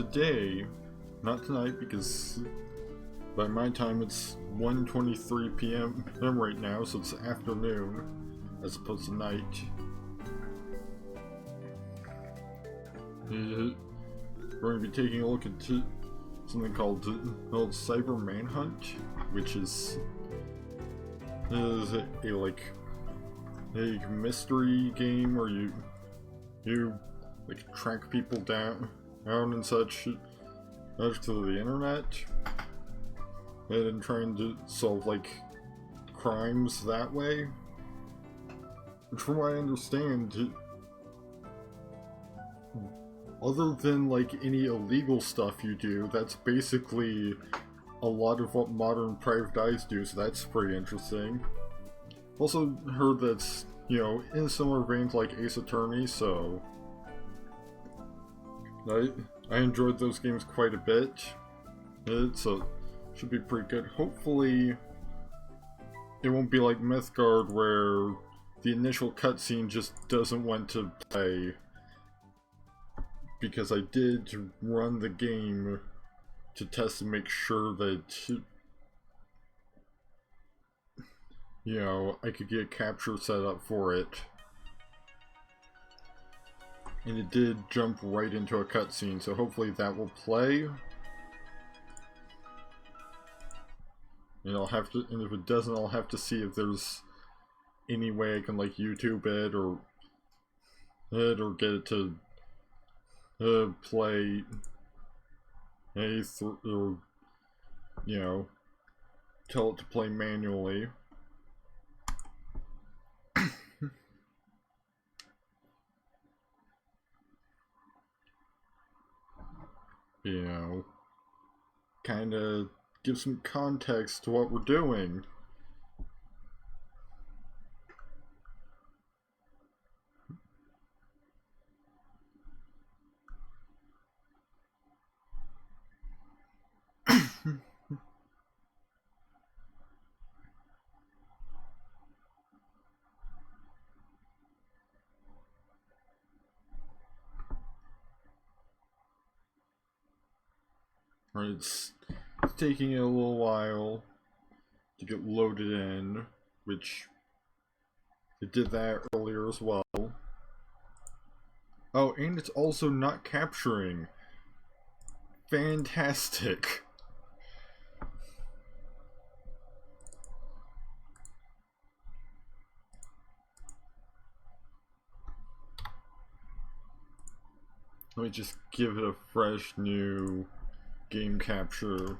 today, not tonight because by my time it's 1:23 p.m. right now, so it's afternoon as opposed to night. We're going to be taking a look at something called Cyber Manhunt, which is a mystery game where you like track people down and such to the internet and trying to solve like crimes that way. Which, from what I understand, other than like any illegal stuff you do, that's basically a lot of what modern private eyes do, so that's pretty interesting. Also heard that's, in a similar vein to like Ace Attorney, so I enjoyed those games quite a bit. So should be pretty good. Hopefully it won't be like Mythgard where the initial cutscene just doesn't want to play, because I did run the game to test and make sure that I could get capture set up for it. And it did jump right into a cutscene, so hopefully that will play. And and if it doesn't, I'll have to see if there's any way I can like YouTube it or get it to play or tell it to play manually. Kind of give some context to what we're doing. It's taking a little while to get loaded in, which it did that earlier as well. Oh, and it's also not capturing. Fantastic. Let me just give it a fresh new game capture.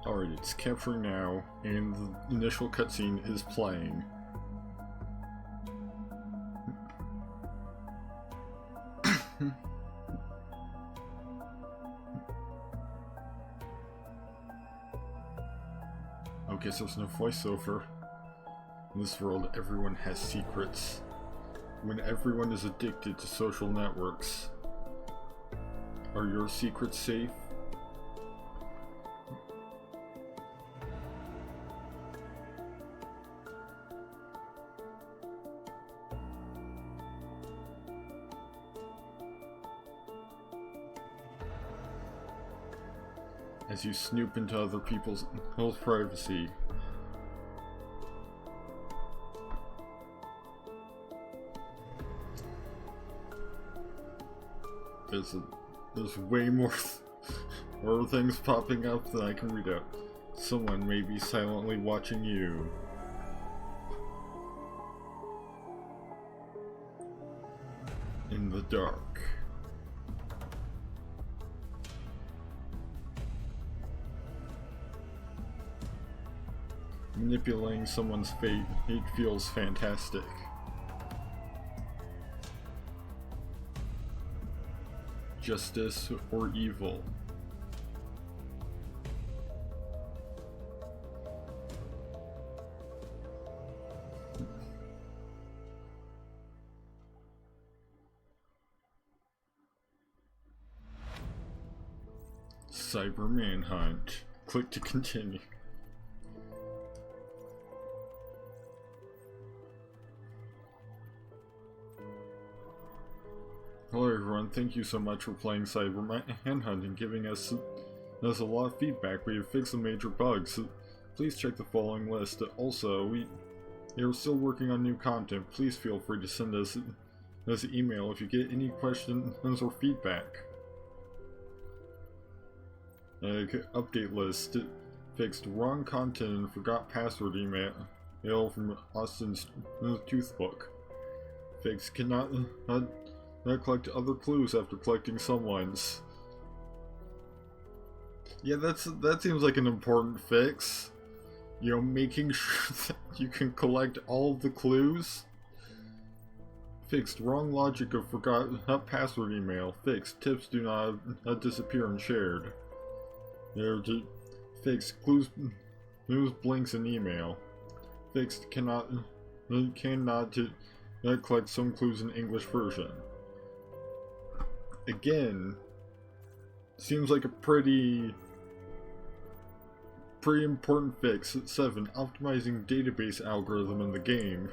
Alright, it's capturing now, and the initial cutscene is playing. Oh, guess there's no voiceover. In this world, everyone has secrets. When everyone is addicted to social networks, are your secrets safe? As you snoop into other people's privacy. There's way more things popping up than I can read out. Someone may be silently watching you. In the dark. Manipulating someone's fate, it feels fantastic. Justice or evil? Cyber Manhunt. Click to continue. Hello everyone, thank you so much for playing Cyber Manhunt and giving us a lot of feedback. We have fixed some major bugs. Please check the following list. Also, we are still working on new content. Please feel free to send us an email if you get any questions or feedback. Update list. Fixed wrong content and forgot password email from Austin's Toothbook. Fixed cannot collect other clues after collecting someone's. Yeah, that seems like an important fix. You know, making sure that you can collect all of the clues. Fixed wrong logic of forgot password email. Fixed tips do not disappear and shared. Fixed clues blinks in email. Fixed cannot collect some clues in English version. Again, seems like a pretty important fix. 7. Optimizing database algorithm in the game.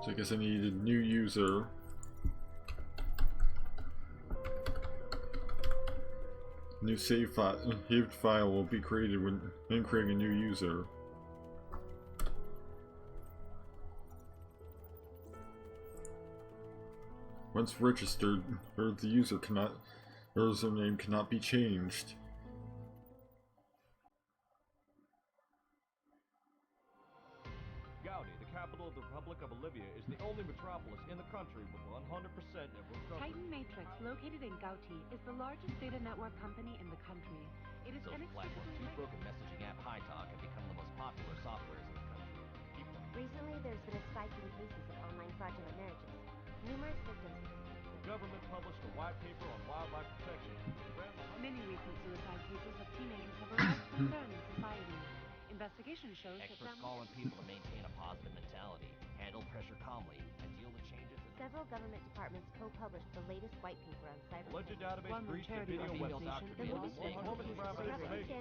So I guess I need a new user. New saved file will be created when creating a new user. Once registered, the username cannot be changed. Gaudi, the capital of the Republic of Bolivia, is the only metropolis in the country with 100% network coverage. Titan Matrix, located in Gauti, is the largest data network company in the country. It is Social platform two-broken messaging app HiTalk have become the most popular softwares in the country. Recently, there's been a spike in cases of online fraudulent marriages. Numerous victims. The government published a white paper on wildlife protection. Many recent suicide cases of teenagers have aroused concern in society. Investigation shows that Experts call on people to maintain a positive mentality, handle pressure calmly, and deal with changes in Several government departments co-published the latest white paper on cyber. Alleged database one breached a charity video female organization doctor made a mistake. Woman's private information.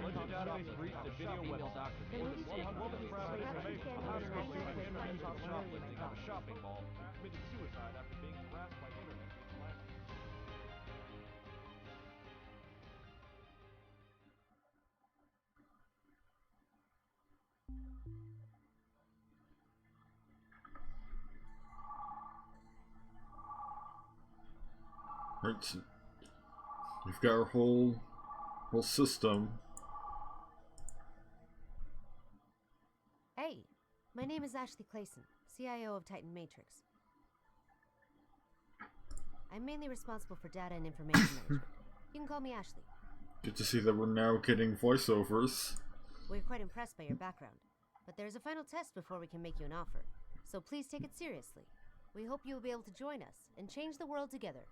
Alleged database breached a video Female website. doctor made a mistake. Woman's private information. National International Prison shoplifting of a shopping mall. Committed suicide after being harassed by internet. Right, so we've got our whole system. Hey, my name is Ashley Clayson, CIO of Titan Matrix. I'm mainly responsible for data and information management. You can call me Ashley. Good to see that we're now getting voiceovers. We're quite impressed by your background, but there's a final test before we can make you an offer. So please take it seriously. We hope you will be able to join us and change the world together.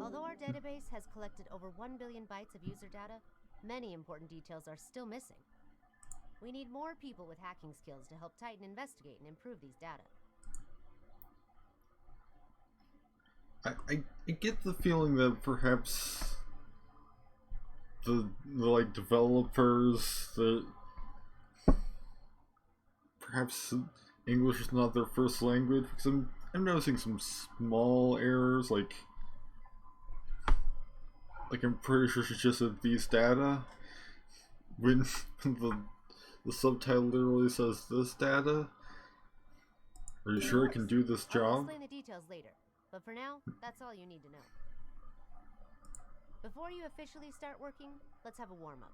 Although our database has collected over 1 billion bytes of user data, many important details are still missing. We need more people with hacking skills to help Titan investigate and improve these data. I get the feeling that perhaps the like developers that perhaps English is not their first language, because I'm noticing some small errors, like I'm pretty sure she just said these data when the subtitle literally says this data. Are you sure I can do this I'll job? explain the details later, but for now, that's all you need to know. Before you officially start working, let's have a warm-up.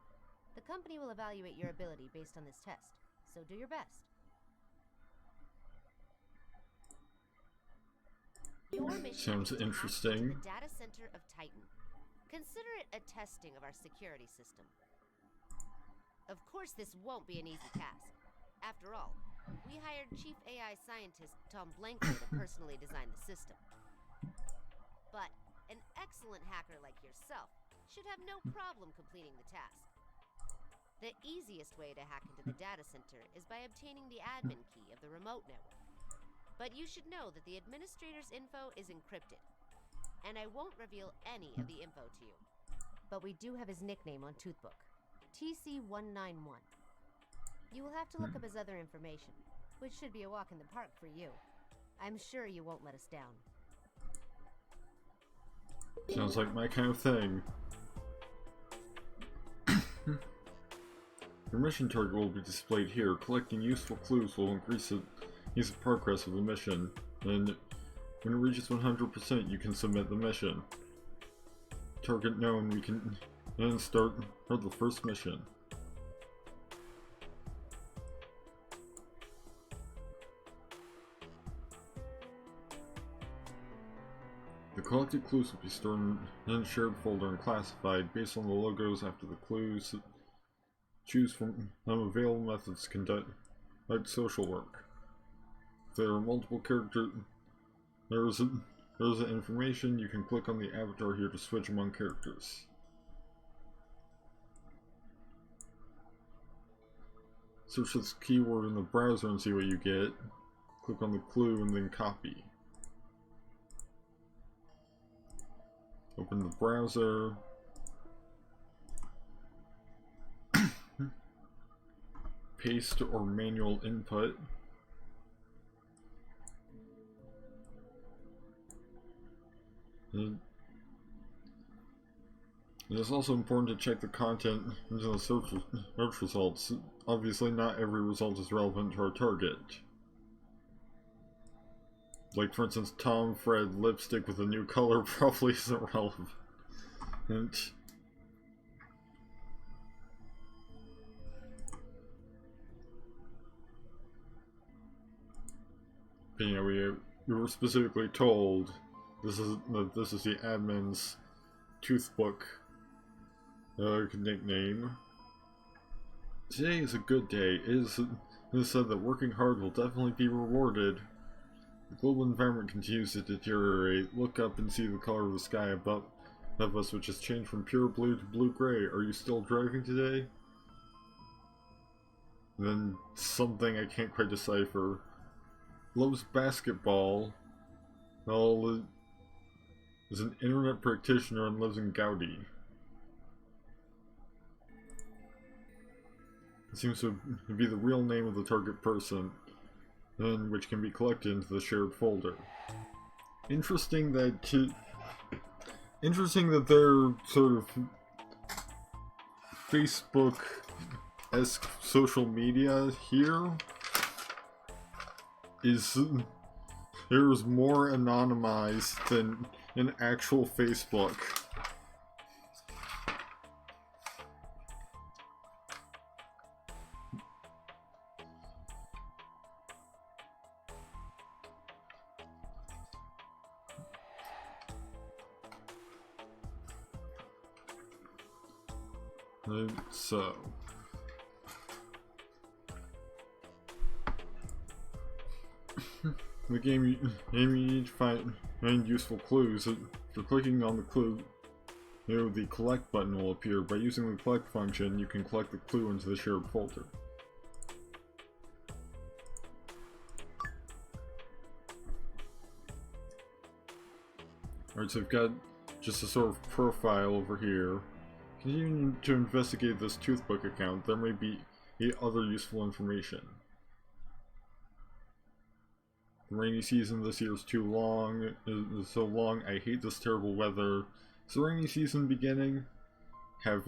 The company will evaluate your ability based on this test, so do your best. Your mission Sounds is to hack interesting. into the data center of Titan. Consider it a testing of our security system. Of course, this won't be an easy task. After all, we hired Chief AI Scientist Tom Blanco to personally design the system. But an excellent hacker like yourself should have no problem completing the task. The easiest way to hack into the data center is by obtaining the admin key of the remote network. But you should know that the administrator's info is encrypted, and I won't reveal any of the info to you. But we do have his nickname on Toothbook, TC191. You will have to look up his other information, which should be a walk in the park for you. I'm sure you won't let us down. Sounds like my kind of thing. Your mission target will be displayed here. Collecting useful clues will increase the progress of the mission, and when it reaches 100%, you can submit the mission. Target known, we can then start the first mission. The collected clues will be stored in a shared folder and classified based on the logos after the clues. Choose from available methods to conduct social work. If there are multiple characters, there is information. You can click on the avatar here to switch among characters. Search this keyword in the browser and see what you get. Click on the clue and then copy. Open the browser. Paste or manual input. It is also important to check the content into the search results. Obviously, not every result is relevant to our target. Like, for instance, Tom Fred lipstick with a new color probably isn't relevant. But, you know, we were specifically told this is the admin's Toothbook nickname. Today is a good day. It is said that working hard will definitely be rewarded. The global environment continues to deteriorate. Look up and see the color of the sky above us, which has changed from pure blue to blue-gray. Are you still driving today? And then something I can't quite decipher. Loves basketball. Well, is an internet practitioner and lives in Gaudi. It seems to be the real name of the target person, and which can be collected into the shared folder. Interesting that their sort of Facebook-esque social media here is more anonymized than an actual Facebook. So the game you need to find useful clues. For clicking on the clue, the collect button will appear. By using the collect function, you can collect the clue into the shared folder. Alright, so I've got just a sort of profile over here. Continuing to investigate this Toothbook account, there may be other useful information. The rainy season this year is too long. It's so long. I hate this terrible weather. Is the rainy season beginning? Have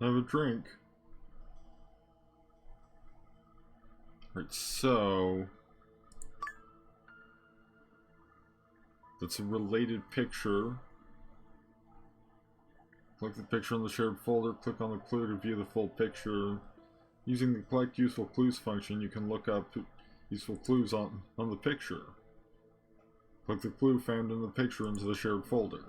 a drink. Right, so that's a related picture. Click the picture on the shared folder, click on the clue to view the full picture. Using the collect useful clues function, you can look up useful clues on the picture. Click the clue found in the picture into the shared folder.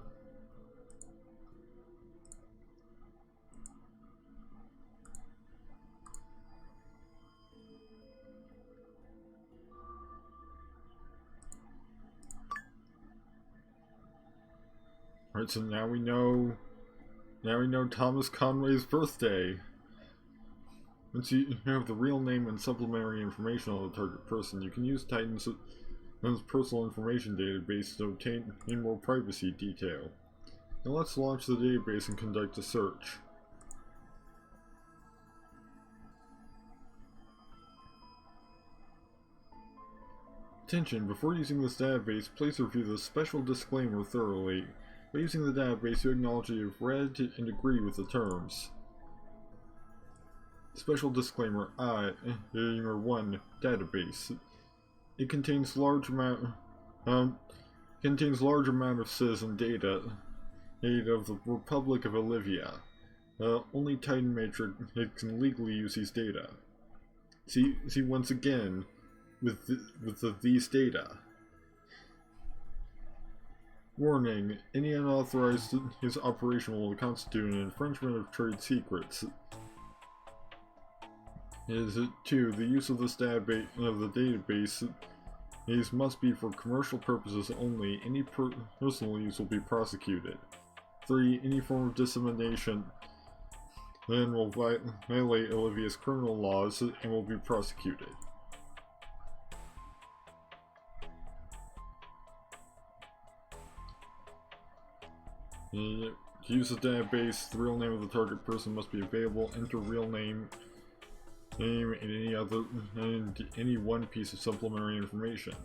Alright, so now we know Thomas Conway's birthday. Once you have the real name and supplementary information on the target person, you can use Titan's personal information database to obtain more privacy detail. Now let's launch the database and conduct a search. Attention, before using this database, please review the special disclaimer thoroughly. By using the database, you acknowledge that you have read and agree with the terms. Special disclaimer: Number 1, database. It contains large amount of citizen data of the Republic of Olivia. Only Titan Matrix can legally use these data. See once again with these data. Warning: any unauthorized operation will constitute an infringement of trade secrets. 2. The use of this database must be for commercial purposes only. Any personal use will be prosecuted. 3. Any form of dissemination then will violate Olivia's criminal laws and will be prosecuted. To use the database, the real name of the target person must be available. Enter real name and any one piece of supplementary information.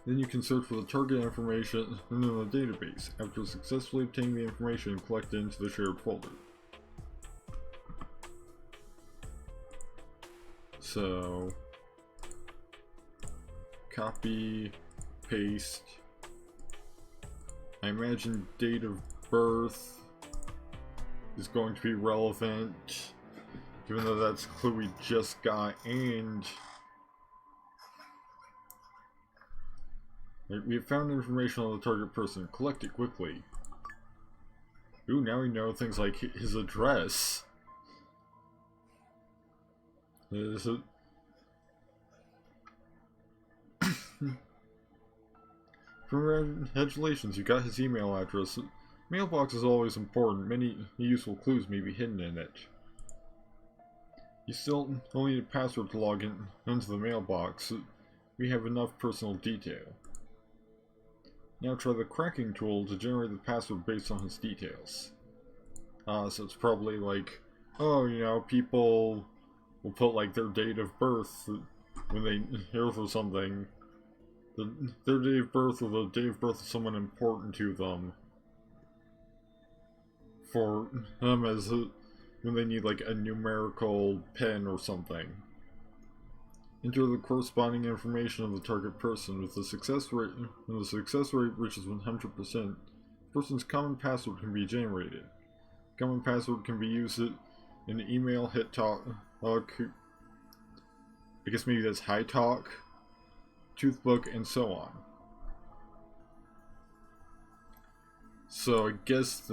Then you can search for the target information in the database after successfully obtaining the information collected into the shared folder. So, copy, paste. I imagine date of birth is going to be relevant, given that that's a clue we just got, and we have found information on the target person. Collect it quickly. Ooh, now we know things like his address. Congratulations, you got his email address. Mailbox is always important. Many useful clues may be hidden in it. You still only need a password to log into the mailbox. We have enough personal detail. Now try the cracking tool to generate the password based on his details. So it's probably like, oh, you know, people will put like their date of birth when they hear for something. Their date of birth or the date of birth of someone important to them. For them as when they need like a numerical pen or something. Enter the corresponding information of the target person. With the success rate, when the success rate reaches 100%, the person's common password can be generated. Common password can be used in email, hit talk, I guess maybe that's high talk, toothbook, and so on. So I guess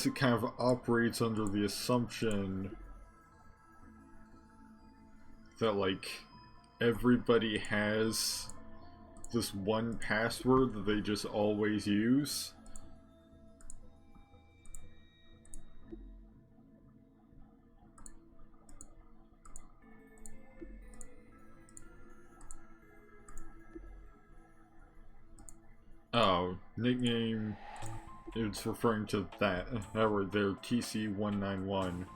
it kind of operates under the assumption that like everybody has this one password that they just always use. Oh, nickname, it's referring to that right there, TC191.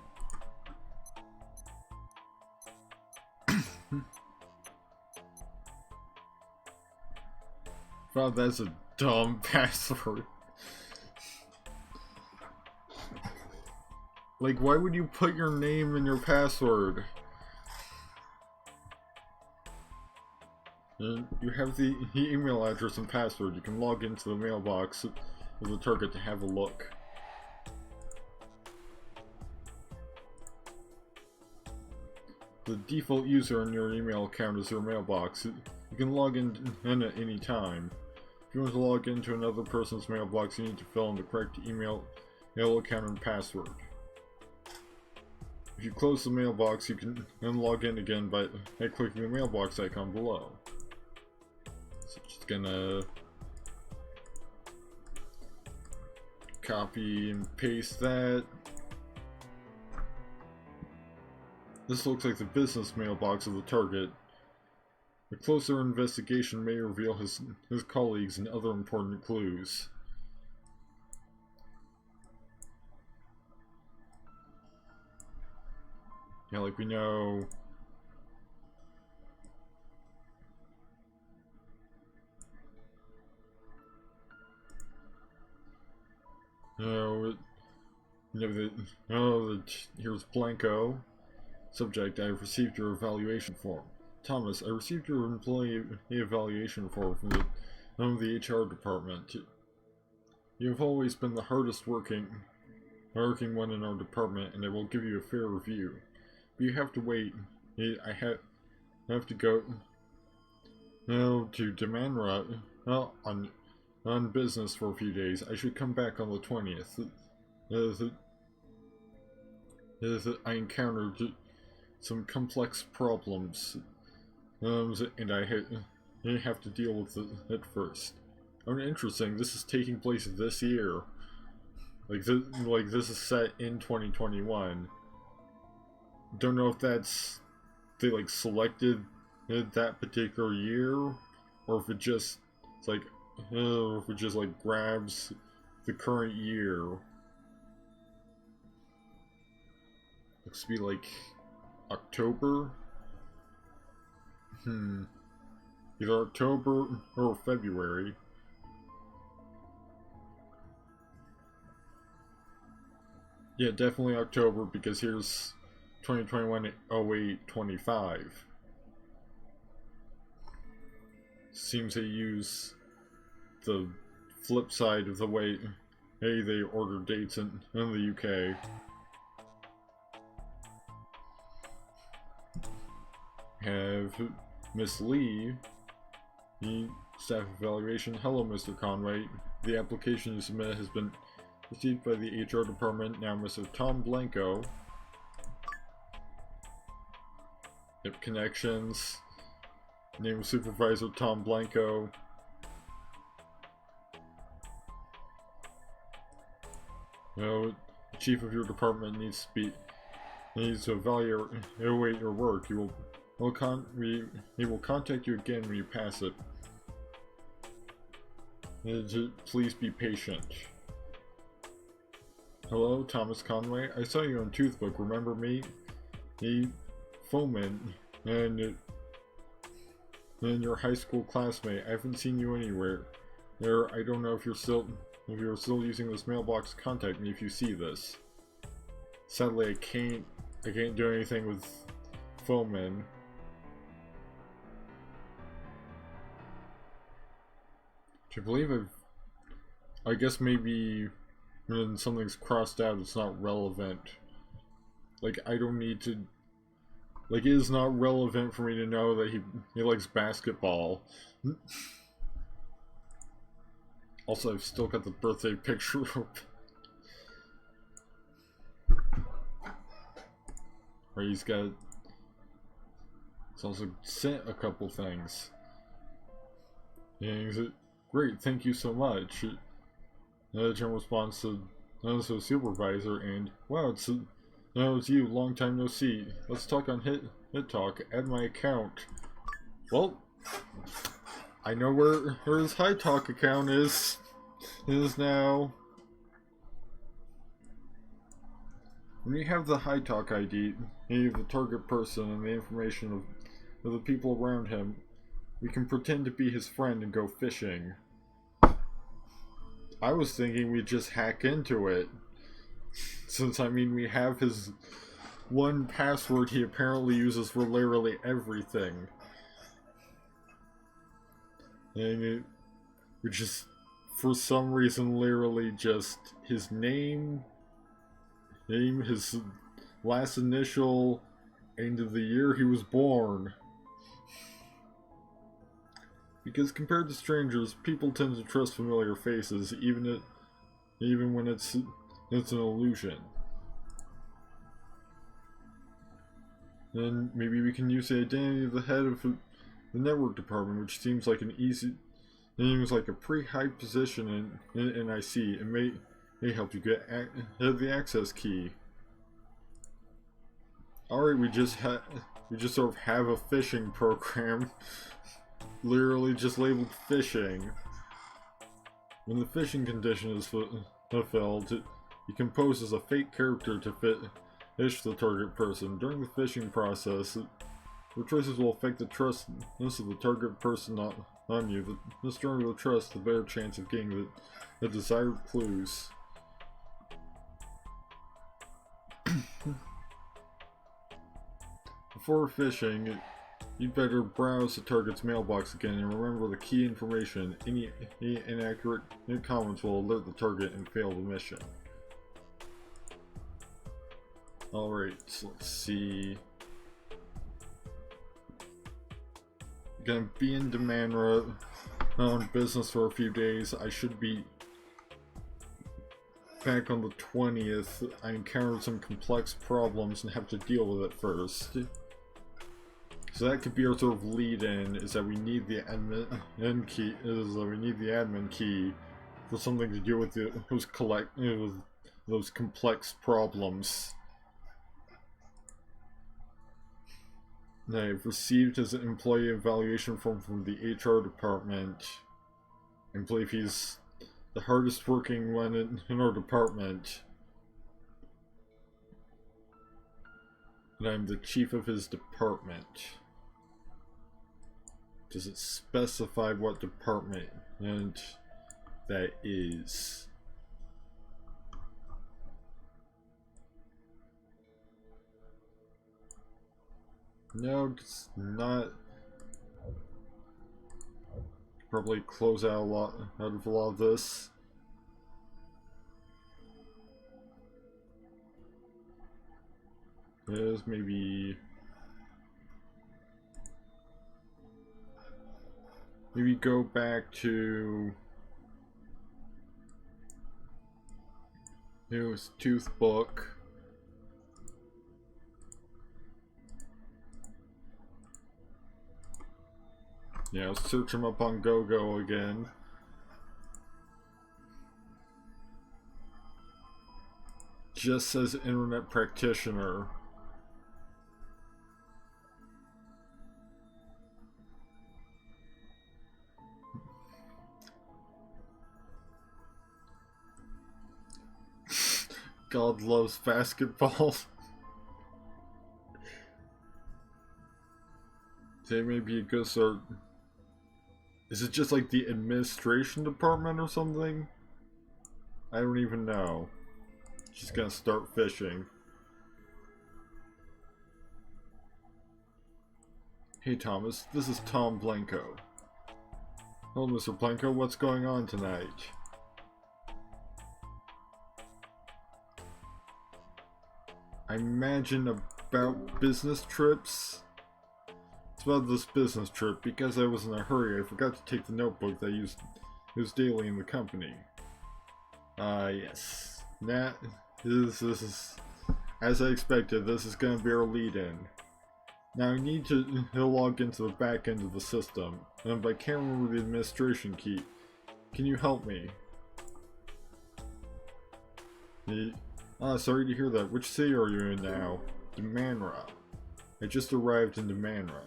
Wow, that's a dumb password. Like, why would you put your name in your password? And you have the email address and password. You can log into the mailbox of the target to have a look. The default user in your email account is your mailbox. You can log in at any time. If you want to log into another person's mailbox, you need to fill in the correct email account and password. If you close the mailbox, you can then log in again by clicking the mailbox icon below. So just gonna copy and paste that. This looks like the business mailbox of the target. A closer investigation may reveal his colleagues and other important clues. Yeah, like we know... here's Blanco. Subject, I have received your evaluation form. Thomas, I received your employee evaluation form from the HR department. You have always been the hardest working one in our department, and I will give you a fair review. But you have to wait. I have to go to Demanra on business for a few days. I should come back on the 20th. I encountered some complex problems, and I have to deal with it first. Oh, interesting. This is taking place this year. Like this is set in 2021. Don't know if that's they like selected that particular year, or if it just grabs the current year. Looks to be like October. Either October or February. Yeah, definitely October, because here's 2021-08-25. Seems they use the flip side of the way they order dates in the UK. Have Miss Lee, the staff evaluation. Hello, Mr. Conway. The application you submitted has been received by the HR department. Now, Mr. Tom Blanco. Yep, connections. Name of supervisor Tom Blanco. The chief of your department needs to evaluate your work. He will contact you again when you pass it. Please be patient. Hello, Thomas Conway. I saw you on Toothbook. Remember me? Foreman and your high school classmate. I haven't seen you anywhere. I don't know if you're still using this mailbox. Contact me if you see this. Sadly, I can't do anything with Foreman. I believe I guess maybe when something's crossed out, it's not relevant. Like, I don't need to... Like, it is not relevant for me to know that he likes basketball. Also, I've still got the birthday picture up. Right, he's also sent a couple things. And great, thank you so much. General response to the supervisor, and wow, it's you, long time no see. Let's talk on Hit Talk. Add my account. Well, I know where his High Talk account is now. When you have the High Talk ID, you have the target person and the information of the people around him, we can pretend to be his friend and go fishing. I was thinking we'd just hack into it. Since, I mean, we have his one password he apparently uses for literally everything. And we just, for some reason, literally just his name, his last initial, and of the year he was born. Because compared to strangers, people tend to trust familiar faces, even when it's an illusion. And maybe we can use the identity of the head of the network department, which seems like a pretty high position in NIC. It They help you get the access key. Alright, we just sort of have a phishing program. Literally just labeled phishing. When the phishing condition is fulfilled, you can pose as a fake character to phish the target person. During the phishing process, your choices will affect the trustness of the target person on you. The stronger the trust, the better chance of getting the desired clues. Before phishing, you'd better browse the target's mailbox again and remember the key information. Any inaccurate comments will alert the target and fail the mission. Alright, so let's see. Gonna be in Demanra on business for a few days. I should be back on the 20th. I encountered some complex problems and have to deal with it first. So that could be our sort of lead-in, is that we need the admin key. We need the admin key for something to do with those complex problems. I've received his employee evaluation form from the HR department. I believe he's the hardest working one in our department. And I'm the chief of his department. Does it specify what department that is? No, it's not. Probably close out of a lot of this. There's maybe go back to his tooth book. Yeah, let's search him up on GoGo again. Just says internet practitioner. God loves basketball. They may be a good start. Is it just like the administration department or something? I don't even know. She's gonna start fishing. Hey Thomas, this is Tom Blanco. Hello Mr. Blanco, what's going on tonight? I imagine about business trips? It's about this business trip. Because I was in a hurry, I forgot to take the notebook that I used daily in the company. Yes. This is as I expected. This is gonna be our lead-in. Now I need to log into the back end of the system, and I can't remember the administration key. Can you help me? Sorry to hear that. Which city are you in now? Demanra. I just arrived in Demanra.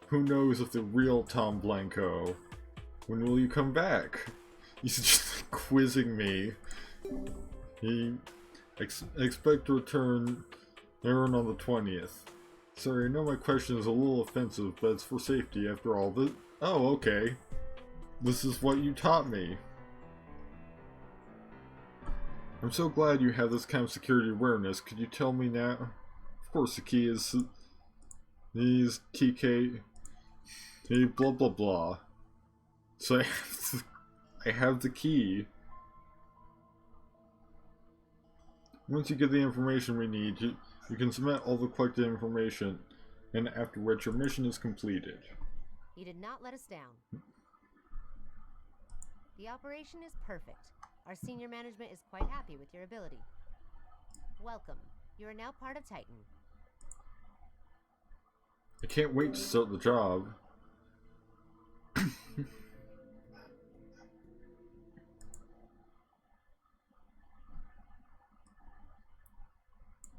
Who knows if the real Tom Blanco? When will you come back? He's just quizzing me. He expect to return on the 20th. Sorry, I know my question is a little offensive, but it's for safety after all. Oh, okay. This is what you taught me. I'm so glad you have this kind of security awareness. Could you tell me now? Of course, the key is TK. Blah blah blah. So I have the key. Once you get the information we need, you can submit all the collected information, and after which your mission is completed. You did not let us down. The operation is perfect. Our senior management is quite happy with your ability. Welcome. You are now part of Titan. I can't wait to start the job.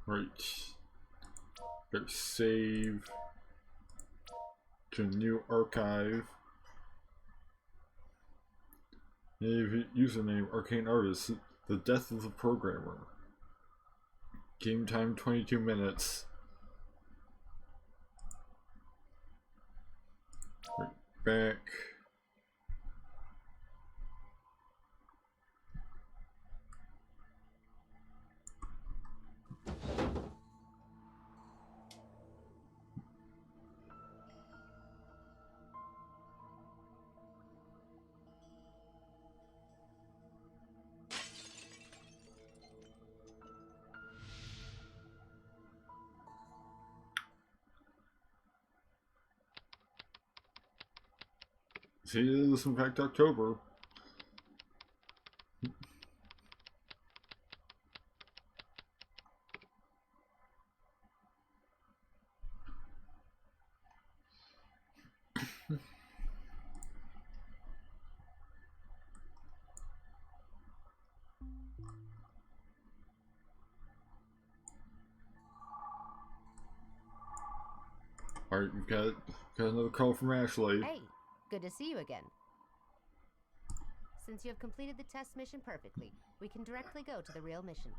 Right. Better save to a new archive. Username arcaneArtist. The death of the programmer. Game time 22 minutes. Right back. See, it is in fact October. Alright, we've got another call from Ashley. Hey, good to see you again. Since you have completed the test mission perfectly, we can directly go to the real mission.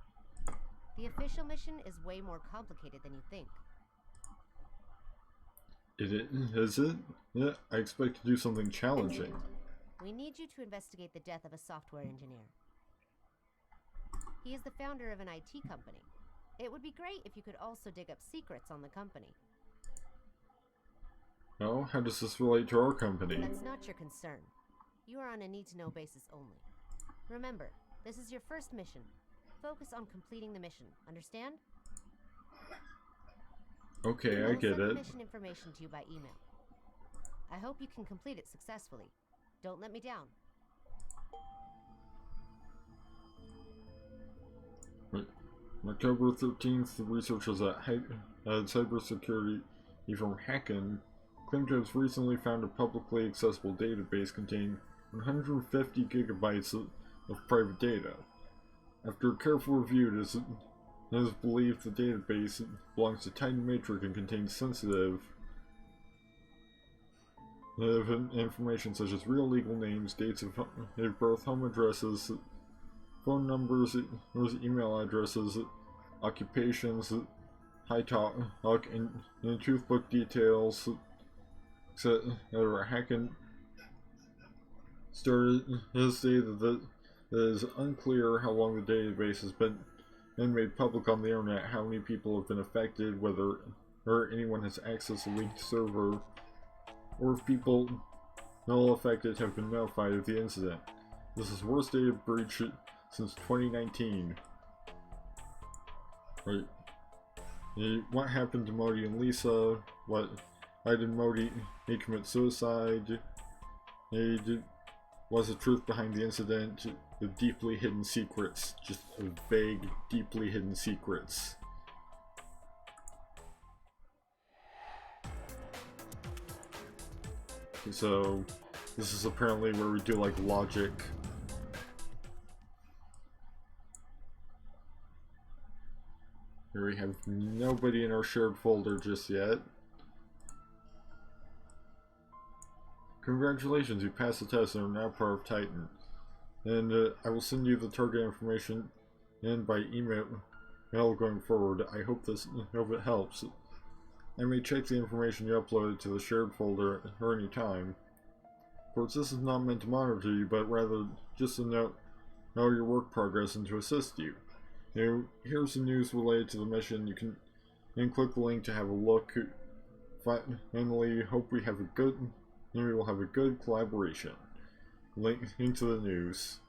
The official mission is way more complicated than you think. Is it? Yeah, I expect to do something challenging. We need you to investigate the death of a software engineer. He is the founder of an IT company. It would be great if you could also dig up secrets on the company. Oh, how does this relate to our company? That's not your concern. You are on a need-to-know basis only. Remember, this is your first mission. Focus on completing the mission, understand? Okay, I will get send the it. mission information to you by email. I hope you can complete it successfully. Don't let me down. Right. On October 13th, the researchers at cybersecurity firm Hacken claimed to have recently found a publicly accessible database containing 150 gigabytes of private data. After a careful review, it is believed the database belongs to Titan Matrix and contains sensitive information such as real legal names, dates of birth, home addresses, phone numbers, email addresses, occupations, high talk, and toothbook details. Hacken has stated that it is unclear how long the database has been made public on the internet, how many people have been affected, whether or anyone has accessed the leaked server, or if people not affected have been notified of the incident. This is the worst data breach since 2019. Right. What happened to Modi and Lisa? Why did Modi commit suicide? Was the truth behind the incident? The deeply hidden secrets. Just vague, deeply hidden secrets. So, this is apparently where we do like logic. Here we have nobody in our shared folder just yet. Congratulations, you passed the test and are now part of Titan. And I will send you the target information and by email going forward. I hope it helps. I may check the information you uploaded to the shared folder at any time. Of course, this is not meant to monitor you, but rather just to know your work progress and to assist you. Here's the news related to the mission. You can click the link to have a look. Finally, hope we will have a good collaboration. Link to the news.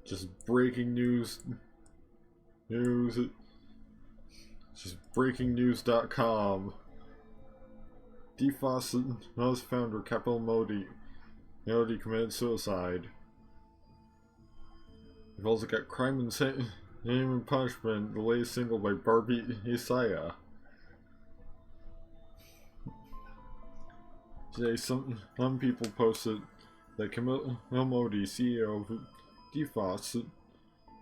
Just breaking news. Just breakingnews.com. DeFoss founder Capital Modi committed suicide. We've also got Crime and Name and Punishment, the latest single by Barbie Isaiah. Today, some people posted that Camille Modi, CEO of DeFoss,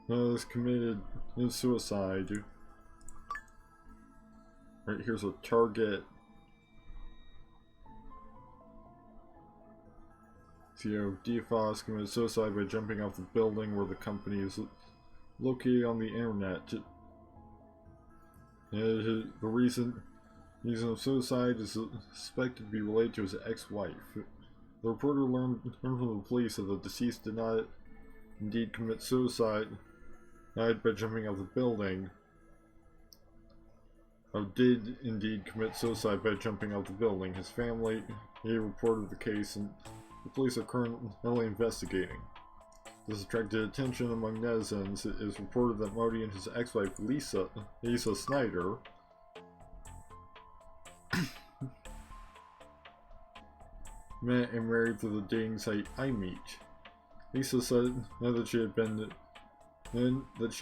has committed suicide. Right, here's a target. CEO DFOS committed suicide by jumping off the building where the company is located on the internet. The reason of suicide is suspected to be related to his ex-wife. The reporter learned from the police that the deceased did not indeed commit suicide, died by jumping off the building. Did indeed commit suicide by jumping off the building. His family, he reported the case, and the police are currently investigating. This attracted attention among netizens. It is reported that Modi and his ex-wife Lisa Snyder met and married through the dating site iMeet. Lisa said that she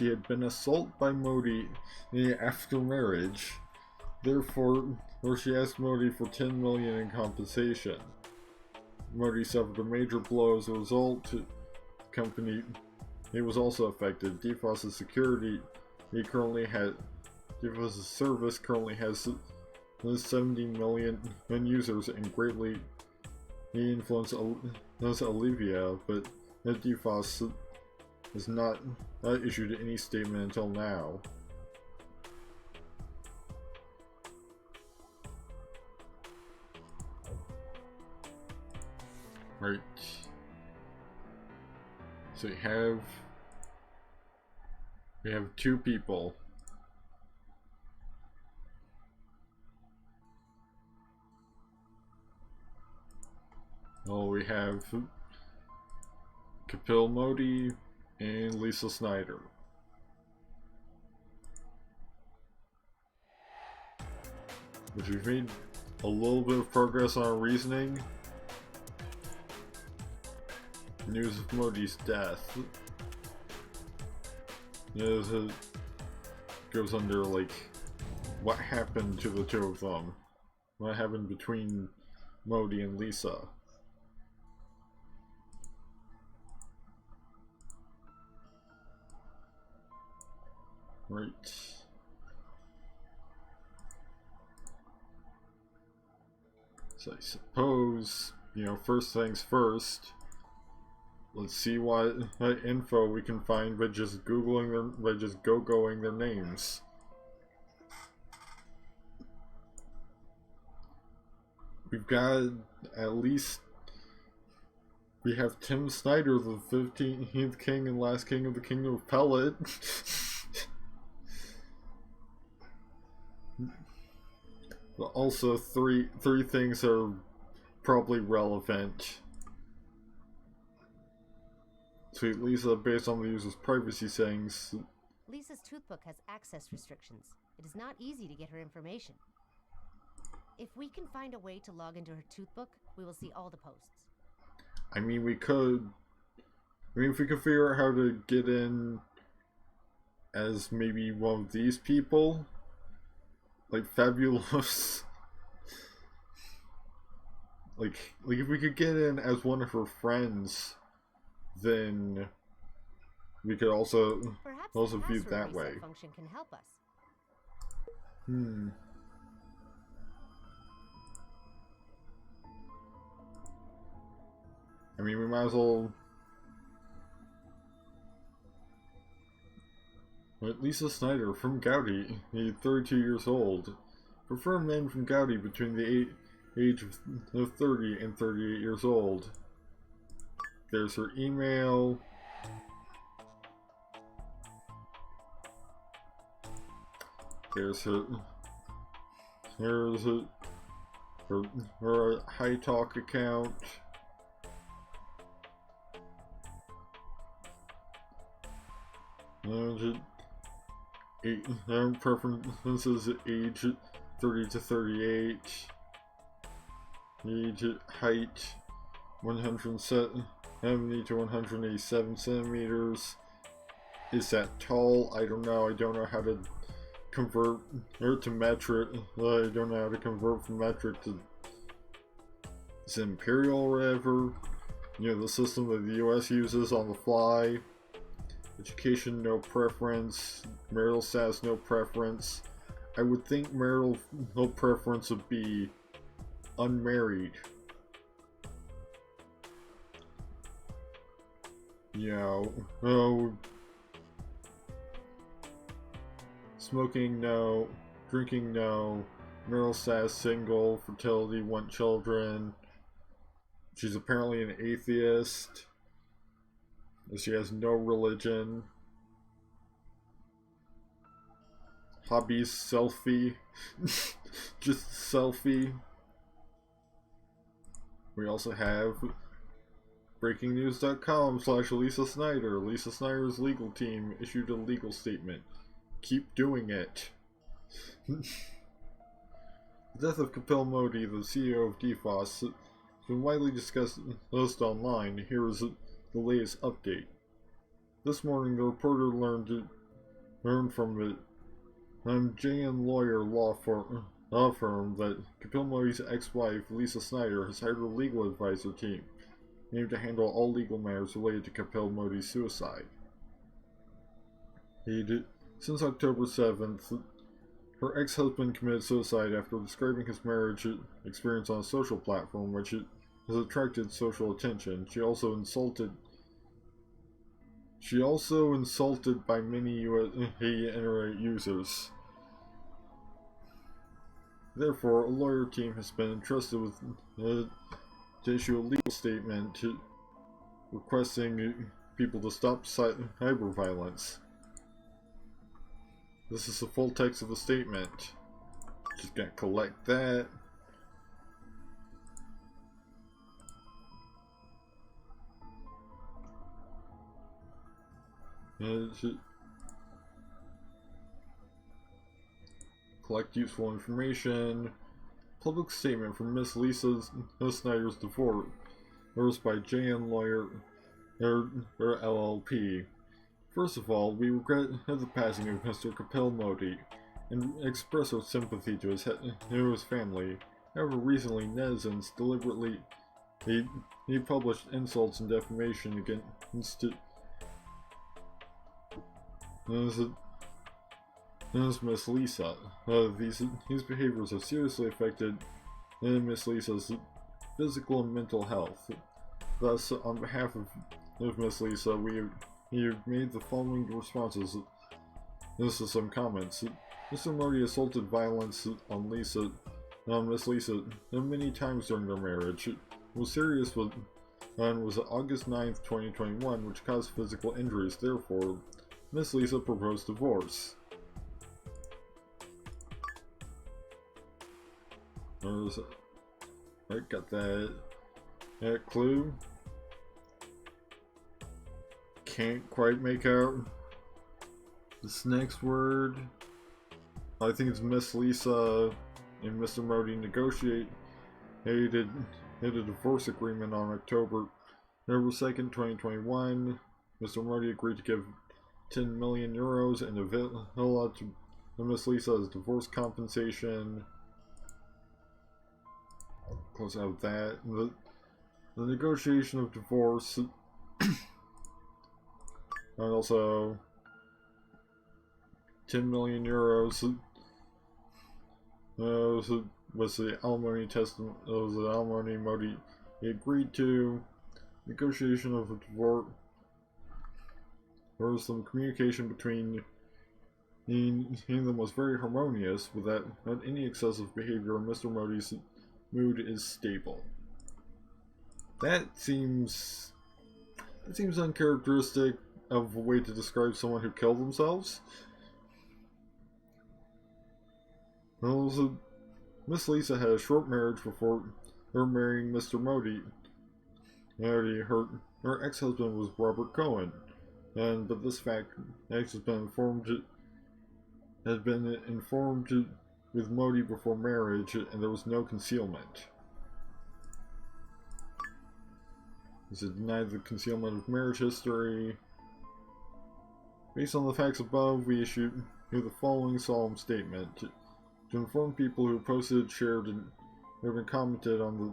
had been assaulted by Modi after marriage. Therefore, she asked Modi for $10 million in compensation. Modi suffered a major blow as a result. The company was also affected. DFOS's service currently has 70 million users and greatly influenced Olivia, but DFOS has not issued any statement until now. Right. So we have two people. Oh, we have Kapil Modi and Lisa Snyder. Which we've made a little bit of progress on our reasoning. News of Modi's death. It goes under, like, what happened to the two of them? What happened between Modi and Lisa? Right. So I suppose, first things first. Let's see what info we can find by just googling them, by just googling their names. We've got at least, we have Tim Snyder, the 15th king and last king of the Kingdom of Pellet. But also three things are probably relevant. Sweet Lisa, based on the user's privacy settings. Lisa's toothbook has access restrictions. It is not easy to get her information. If we can find a way to log into her toothbook, we will see all the posts. I mean, we could. If we could figure out how to get in as maybe one of these people, like Fabulous. like if we could get in as one of her friends, then we could also view it that way. Function can help us. I mean, we might as well. Lisa Snyder from Gowdy, 32 years old. Prefer men from Gowdy between the age of 30 and 38 years old. There's her email. There's her High Talk account. Preferences age 30 to 38. Age, height 170 to 187 centimeters. Is that tall? I don't know. I don't know how to convert to metric. I don't know how to convert from metric to imperial or whatever. The system that the US uses on the fly. Education, no preference. Marital status, no preference. I would think marital preference would be unmarried. You know, oh, smoking no, drinking no, marital status single, fertility, want children. She's apparently an atheist. She has no religion. Hobbies, selfie. Just selfie. We also have breakingnews.com/Lisa Snyder. Lisa Snyder's legal team issued a legal statement. Keep doing it. The death of Kapil Modi, the CEO of DFOS, has been widely discussed online. Here is the latest update. This morning, the reporter learned from it JN Lawyer law firm that Kapil Modi's ex-wife, Lisa Snyder, has hired a legal advisor team named to handle all legal matters related to Kapil Modi's suicide. Since October 7th, her ex-husband committed suicide after describing his marriage experience on a social platform, which has attracted social attention. She also insulted by many US internet users. Therefore, a lawyer team has been entrusted with to issue a legal statement requesting people to stop cyber violence. This is the full text of the statement. Just gonna collect that. Collect useful information. Public statement from Miss Lisa Snyder's divorce by JN Lawyer LLP. First of all, we regret the passing of Mr. Kapil Modi and express our sympathy to his family. However, recently netizens deliberately he published insults and defamation against Miss Lisa. These behaviors have seriously affected Miss Lisa's physical and mental health. Thus, on behalf of Miss Lisa, we have made the following responses. This is some comments. Mr. Modi assaulted violence on Miss Lisa many times during their marriage. It was serious and was August 9th, 2021, which caused physical injuries. Therefore, Miss Lisa proposed divorce. I got that clue. Can't quite make out this next word. I think it's Miss Lisa and Mr. Modi negotiated a divorce agreement on October 2nd, 2021. Mr. Modi agreed to give 10 million euros and a villa to Miss Lisa as divorce compensation. Close out that. The negotiation of divorce and also 10 million euros was the alimony testament. Was the alimony Modi he agreed to. Negotiation of a divorce. There was some communication between them was very harmonious without any excessive behavior. Mr. Modi's mood is stable. That seems uncharacteristic of a way to describe someone who killed themselves. Well, Miss Lisa had a short marriage before her marrying Mr. Modi. Her ex-husband was Robert Cohen, but this fact has been informed with Modi before marriage, and there was no concealment. He denied the concealment of marriage history. Based on the facts above, we issued the following solemn statement to inform people who posted, shared, and commented on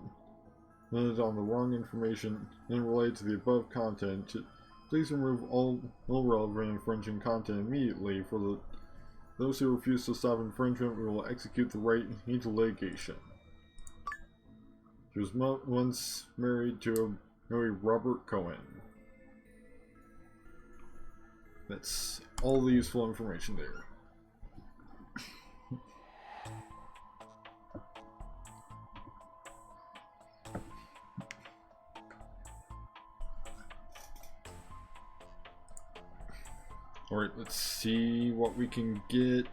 the wrong information and related to the above content. Please remove all relevant infringing content immediately for those who refuse to stop infringement, we will execute the right into litigation. She was once married to Robert Cohen. That's all the useful information there. Alright, let's see what we can get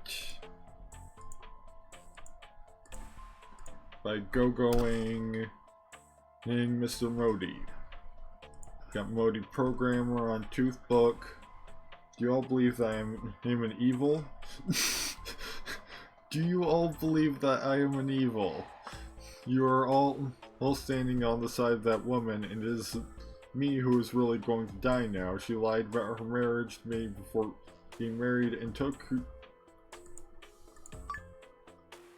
by going Mr. Modi. Got Modi Programmer on Toothbook. Do you all believe that I'm an evil? Do you all believe that I am an evil? You are all standing on the side of that woman, and it is me who is really going to die now. She lied about her marriage to me before being married and took her...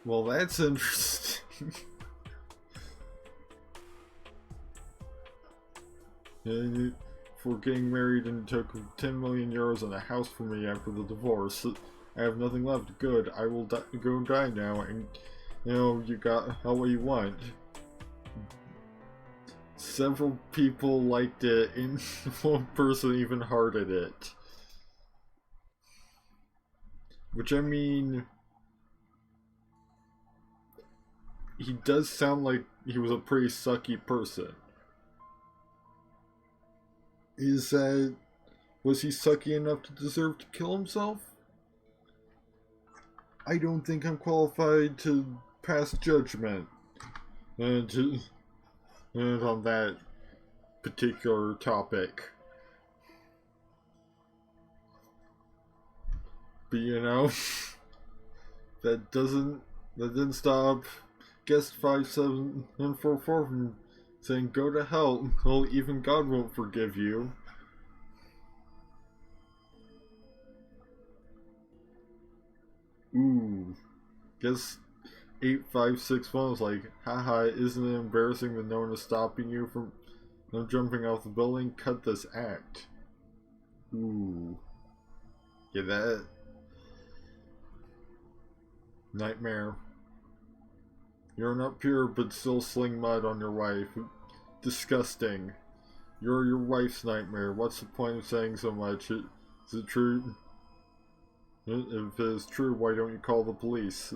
Well, that's interesting. And for getting married and took 10 million euros and a house from me after the divorce. I have nothing left. Good. I will go die now, and you know, you got what you want. Several people liked it, and one person even hearted it. Which, I mean, he does sound like he was a pretty sucky person. Was he sucky enough to deserve to kill himself? I don't think I'm qualified to pass judgment and on that particular topic. But you know, that didn't stop guest 57744 from saying go to hell. Well, even God won't forgive you. Ooh. Guess 8561 was like, haha, isn't it embarrassing that no one is stopping you from jumping off the building? Cut this act. Ooh. Yeah, that. Nightmare. You're not pure, but still sling mud on your wife. Disgusting. You're your wife's nightmare. What's the point of saying so much? Is it true? If it is true, why don't you call the police?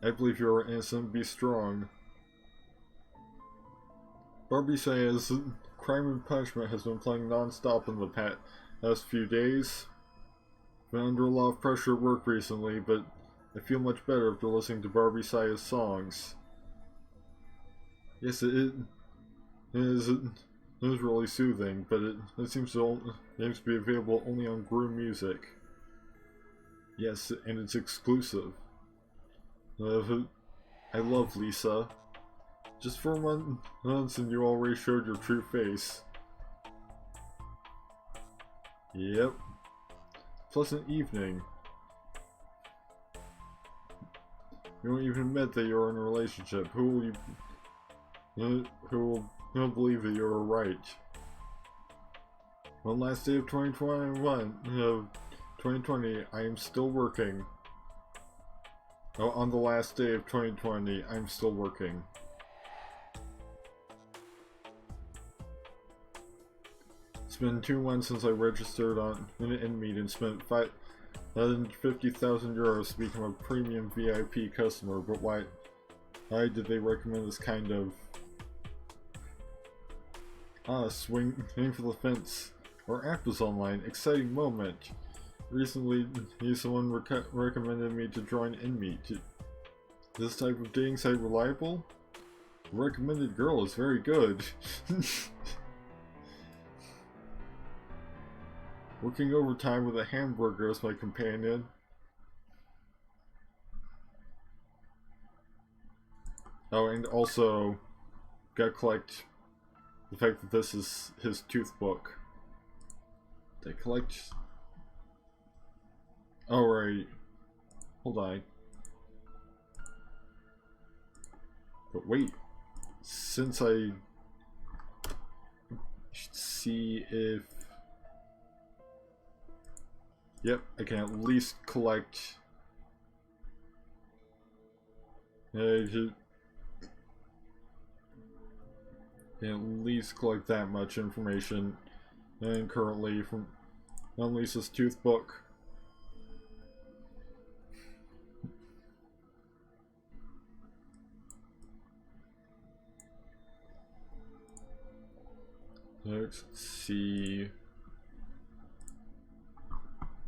I believe you are innocent. Be strong. Barbie says Crime and Punishment has been playing non-stop in the past few days. Been under a lot of pressure at work recently, but I feel much better after listening to Barbie Saya's songs. Yes, it is really soothing, but it seems to be available only on Groove Music. Yes, and it's exclusive. I love Lisa. Just for months and you already showed your true face. Yep. Pleasant evening. You won't even admit that you're in a relationship. Who will believe that you're right? One last day of 2020, I am still working. Oh, on the last day of 2020, I'm still working. It's been 2 months since I registered on an Inmeet and spent 550,000 euros to become a premium VIP customer, but why did they recommend this kind of swing for the fence or app is online? Exciting moment. Recently, someone recommended me to join Inmeet. This type of dating site reliable? The recommended girl is very good. Working overtime with a hamburger as my companion. Oh, and also gotta collect the fact that this is his tooth book. They collect. Alright. Hold on. But wait. Since I should see if Yep, I can at least collect... I can at least collect that much information. And currently from Lisa's tooth book. Let's see.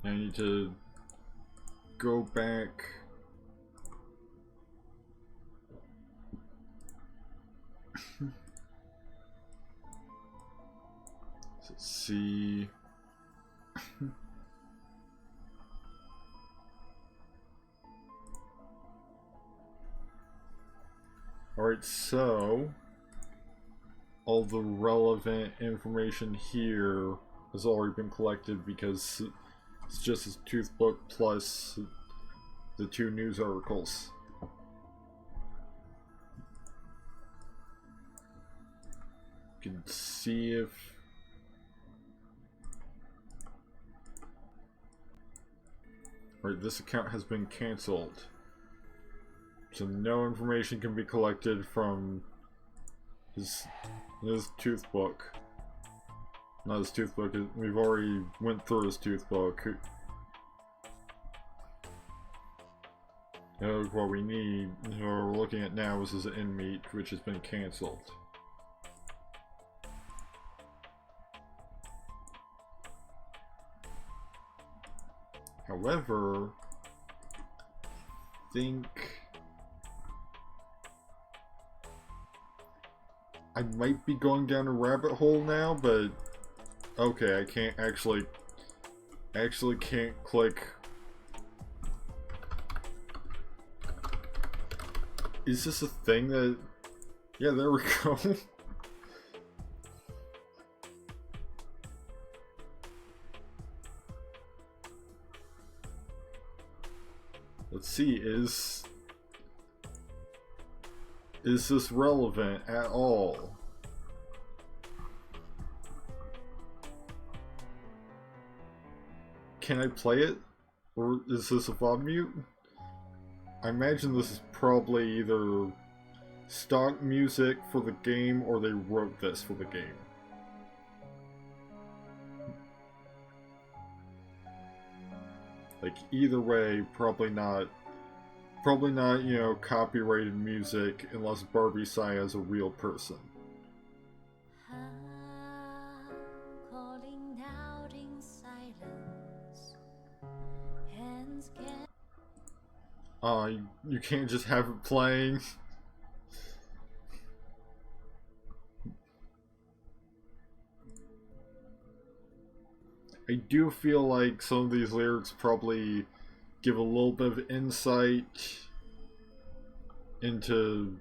I need to go back. Let's see. Alright, so all the relevant information here has already been collected because it's just his tooth book plus the 2 news articles. You can see if right, this account has been cancelled. So no information can be collected from his tooth book. Not his tooth book, we've already went through his tooth book. What we need, what we're looking at now is his inmate, which has been cancelled. However, I think I might be going down a rabbit hole now, but okay, I can't actually can't click. Is this a thing that, yeah, there we go. Let's see, is this relevant at all? Can I play it? Or is this a VOD mute? I imagine this is probably either stock music for the game or they wrote this for the game. Like, either way, probably not, you know, copyrighted music unless Barbie Saya is a real person. Calling out in silence. Hands can You can't just have it playing. I do feel like some of these lyrics probably give a little bit of insight into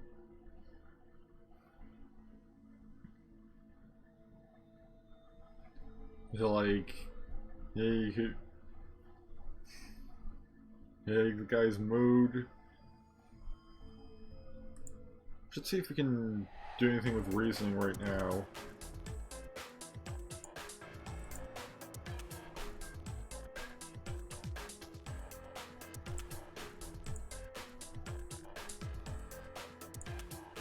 like, hey, the guy's mood. Should see if we can do anything with reasoning right now.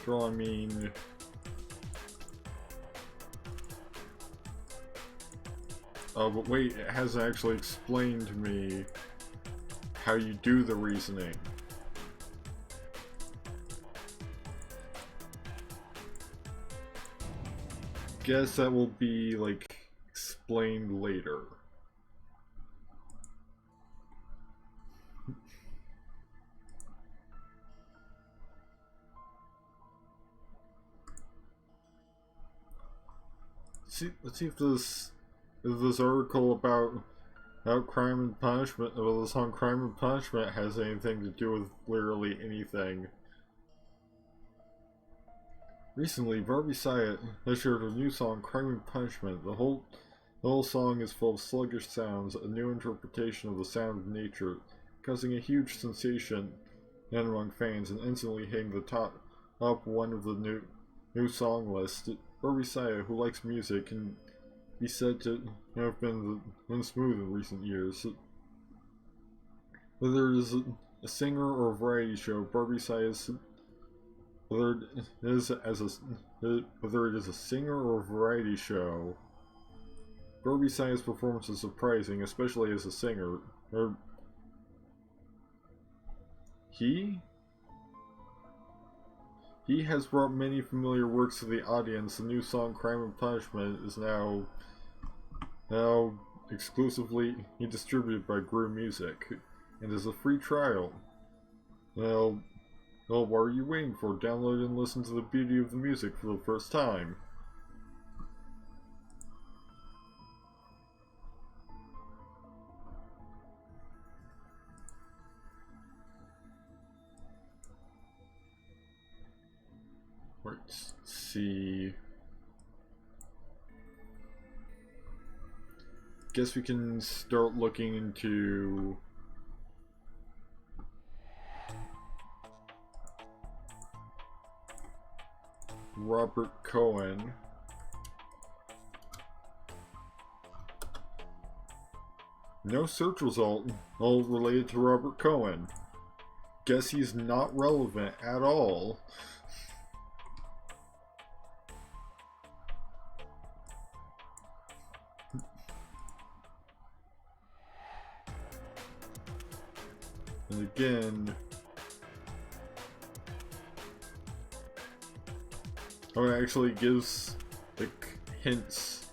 Well, I mean, oh, but wait, it hasn't actually explained to me how you do the reasoning. Guess that will be, like, explained later. Let's see if this article about Crime and Punishment, well, the song Crime and Punishment has anything to do with literally anything. Recently, Barbie Saya has shared her new song Crime and Punishment. The whole song is full of sluggish sounds, a new interpretation of the sound of nature, causing a huge sensation among fans and instantly hitting the top one of the new song list. Barbie Saya, who likes music, can be said to have been smooth in recent years. whether it is a singer or a variety show, Barbie Size, whether it is a singer or a variety show, Barbie Size's performance is surprising, especially as a singer. He has brought many familiar works to the audience. The new song "Crime and Punishment" is now exclusively distributed by Grew Music, and is a free trial. Well, what are you waiting for? Download and listen to the beauty of the music for the first time. Let's see. Guess we can start looking into Robert Cohen. No search result all related to Robert Cohen. Guess he's not relevant at all. And again, oh, it actually gives like hints,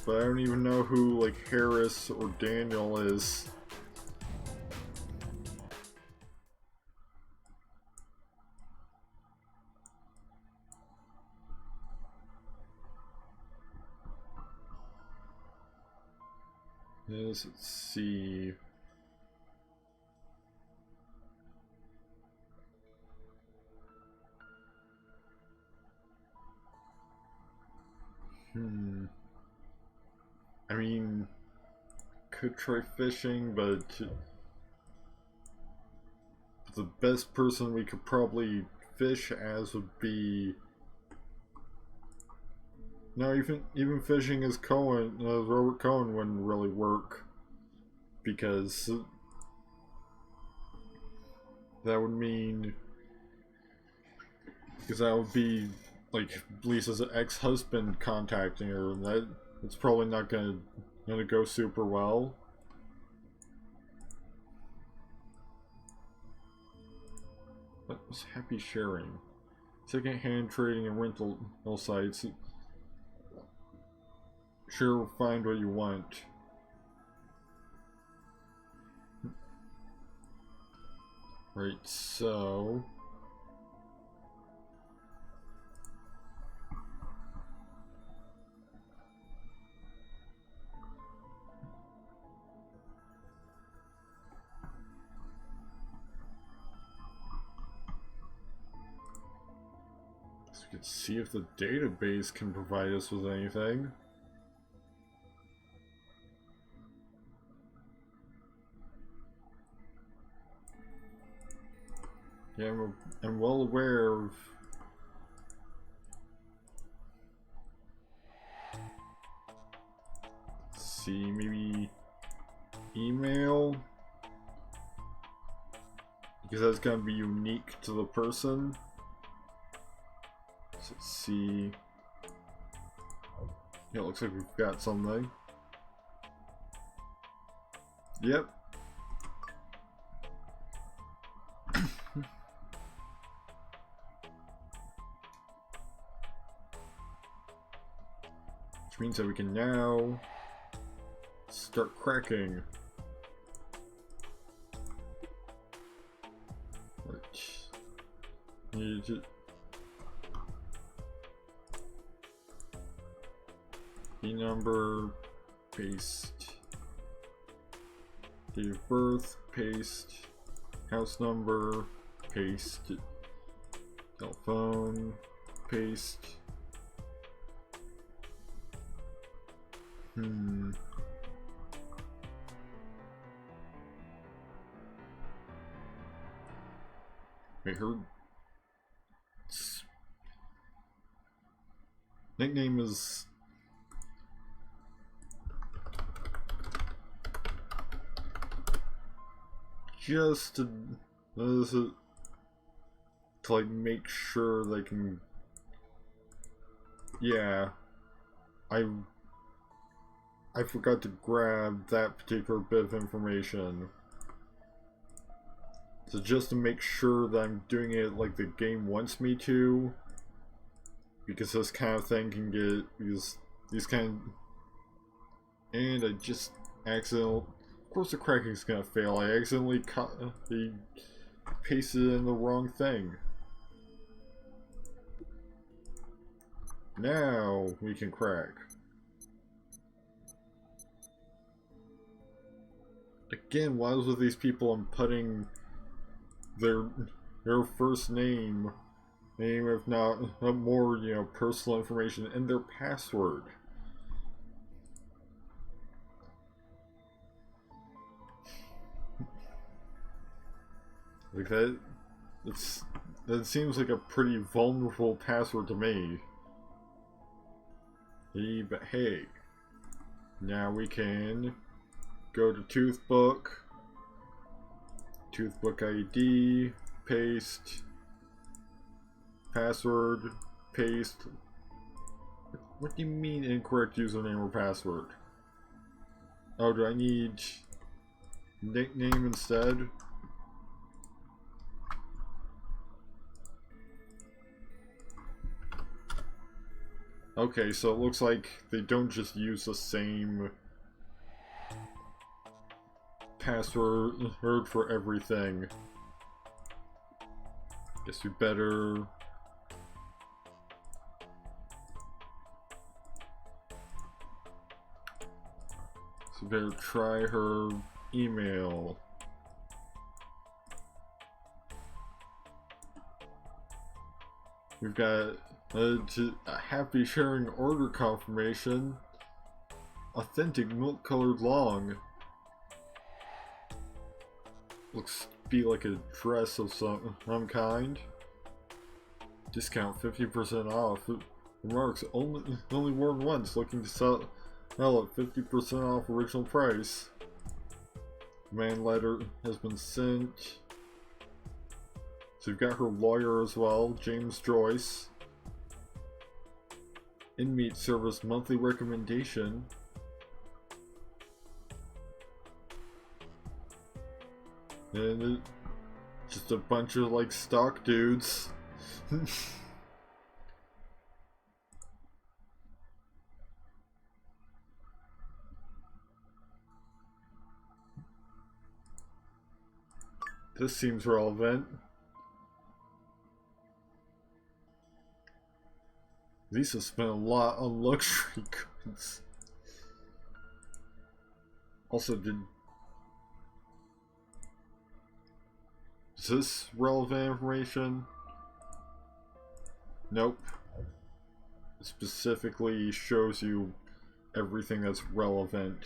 but I don't even know who like Harris or Daniel is. Yes, let's see. I mean, could try fishing, but the best person we could probably fish as would be... No, even fishing as Robert Cohen wouldn't really work, because that would mean, because that would be like Lisa's ex-husband contacting her, and it's probably not gonna go super well. What was happy sharing? Second-hand trading and rental sites. Sure, find what you want. Right, so... So we could see if the database can provide us with anything. Yeah, I'm well aware of... Let's see, maybe email? Because that's gonna be unique to the person. So let's see. Yeah, it looks like we've got something. Yep. Which means that we can now start cracking. Which need to key number, paste, date of birth, paste, house number, paste, telephone, paste. Wait, her nickname is just to like make sure they can. Yeah, I forgot to grab that particular bit of information. So just to make sure that I'm doing it like the game wants me to, because this kind of thing can get these kind of, and I just accidentally, of course the cracking's gonna fail. I accidentally pasted in the wrong thing. Now we can crack. Again, why is with these people I'm putting their first name, if not more, you know, personal information, and their password. Like that seems like a pretty vulnerable password to me. But hey, now we can go to Toothbook ID, paste, password, paste. What do you mean incorrect username or password? Oh, do I need nickname instead? Okay, so it looks like they don't just use the same password for everything. Guess we better try her email. We've got a happy sharing order confirmation. Authentic milk colored long. Looks to be like a dress of some kind. Discount 50% off. Remarks only worn once. Looking to sell at 50% off original price. Demand letter has been sent. So you've got her lawyer as well, James Joyce. Inmate service monthly recommendation. And just a bunch of like stock dudes. This seems relevant. Lisa spent a lot on luxury goods. Also, is this relevant information? Nope. It specifically shows you everything that's relevant.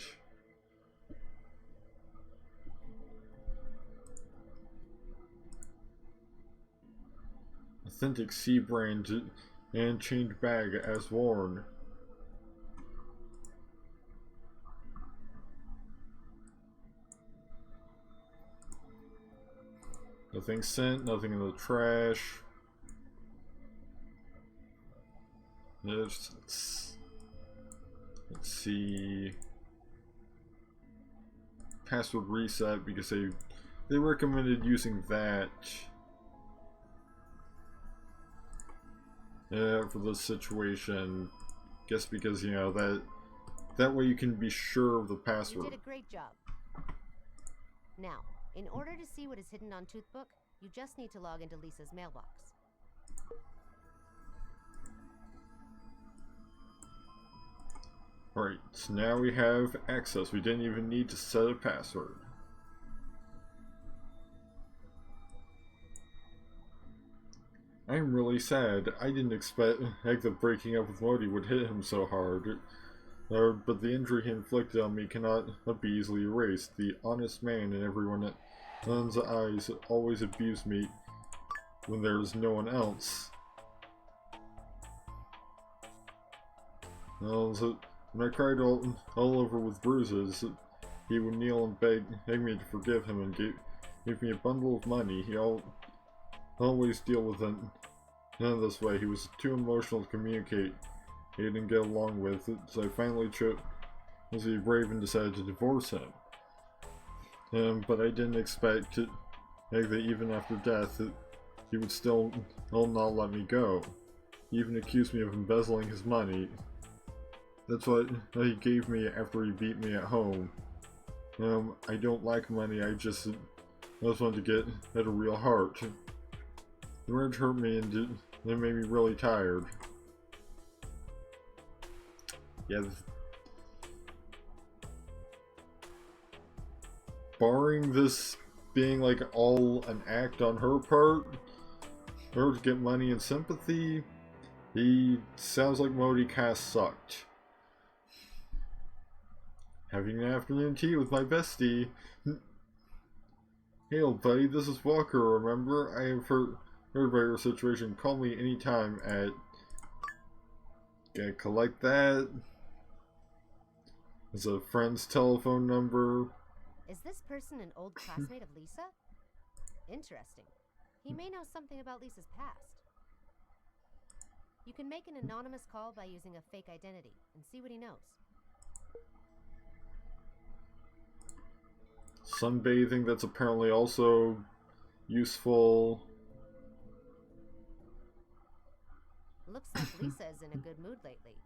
Authentic C brand and chained bag as worn. Nothing sent, nothing in the trash. Let's see. Password reset, because they recommended using that. Yeah, for this situation. Guess because, you know, that way you can be sure of the password. You did a great job. Now, in order to see what is hidden on Toothbook, you just need to log into Lisa's mailbox. Alright, so now we have access. We didn't even need to set a password. I'm really sad. I didn't expect that breaking up with Modi would hit him so hard. But the injury he inflicted on me cannot be easily erased. The honest man in everyone's eyes always abused me when there was no one else. So when I cried all over with bruises, he would kneel and beg me to forgive him and gave me a bundle of money. He always deal with it in this way. He was too emotional to communicate. He didn't get along with it, so I finally was he brave and decided to divorce him. But I didn't expect that even after death, he would still not let me go. He even accused me of embezzling his money. That's what he gave me after he beat me at home. I don't like money, I just wanted to get at a real heart. The marriage hurt me and it made me really tired. Yeah. Barring this being like all an act on her part, or to get money and sympathy, he sounds like Modi cast sucked. Having an afternoon tea with my bestie. Hey old buddy, this is Walker, remember? I have heard about your situation. Call me anytime at... Gotta collect that. There's a friend's telephone number. Is this person an old classmate of Lisa? Interesting. He may know something about Lisa's past. You can make an anonymous call by using a fake identity and see what he knows. Sunbathing, that's apparently also useful. Looks like Lisa is in a good mood lately.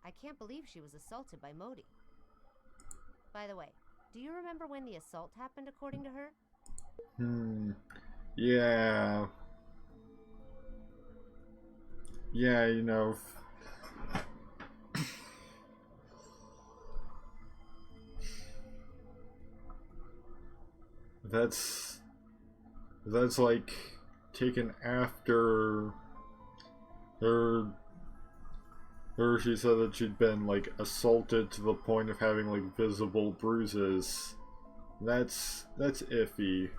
I can't believe she was assaulted by Modi. By the way, do you remember when the assault happened according to her? Yeah. Yeah, you know. That's like taken after her she said that she'd been like assaulted to the point of having like visible bruises. That's iffy.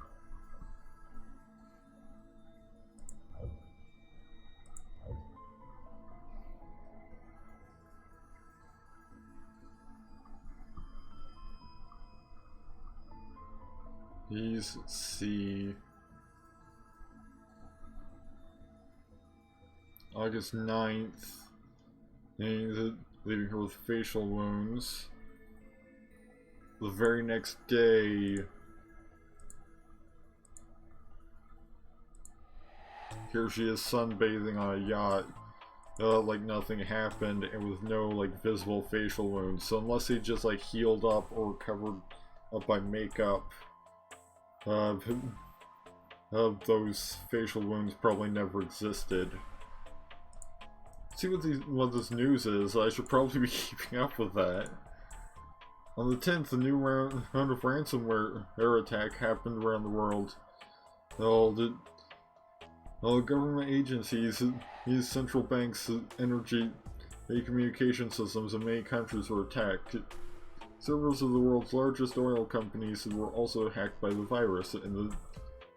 Please see. August 9th. And leaving her with facial wounds. The very next day. Here she is sunbathing on a yacht. Like nothing happened and with no like visible facial wounds. So unless he just like healed up or covered up by makeup. Those facial wounds probably never existed. See what this news is. I should probably be keeping up with that. On the 10th, a new round of ransomware attack happened around the world. All government agencies, these central banks, energy, and communication systems in many countries were attacked. Servers of the world's largest oil companies were also hacked by the virus, and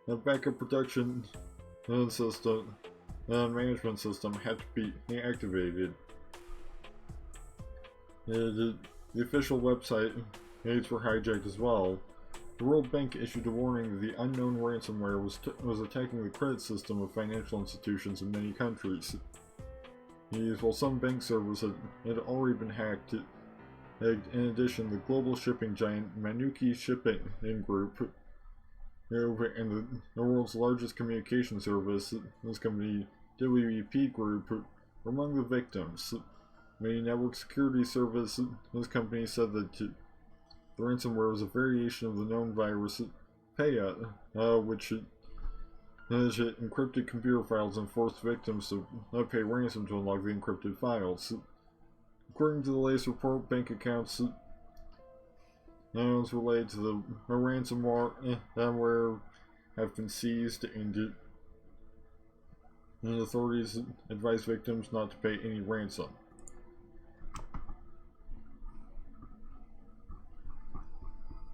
the backup production system and management system had to be activated. The official website aids were hijacked as well. The World Bank issued a warning that the unknown ransomware was attacking the credit system of financial institutions in many countries. While some bank servers had already been hacked, in addition, the global shipping giant Manhunt Shipping Group and the world's largest communication service, this company WEP Group, were among the victims. Many network security service this company said that the ransomware was a variation of the known virus Paya, which encrypted computer files and forced victims to pay ransom to unlock the encrypted files. According to the latest report, bank accounts related to the ransomware have been seized, and authorities advise victims not to pay any ransom.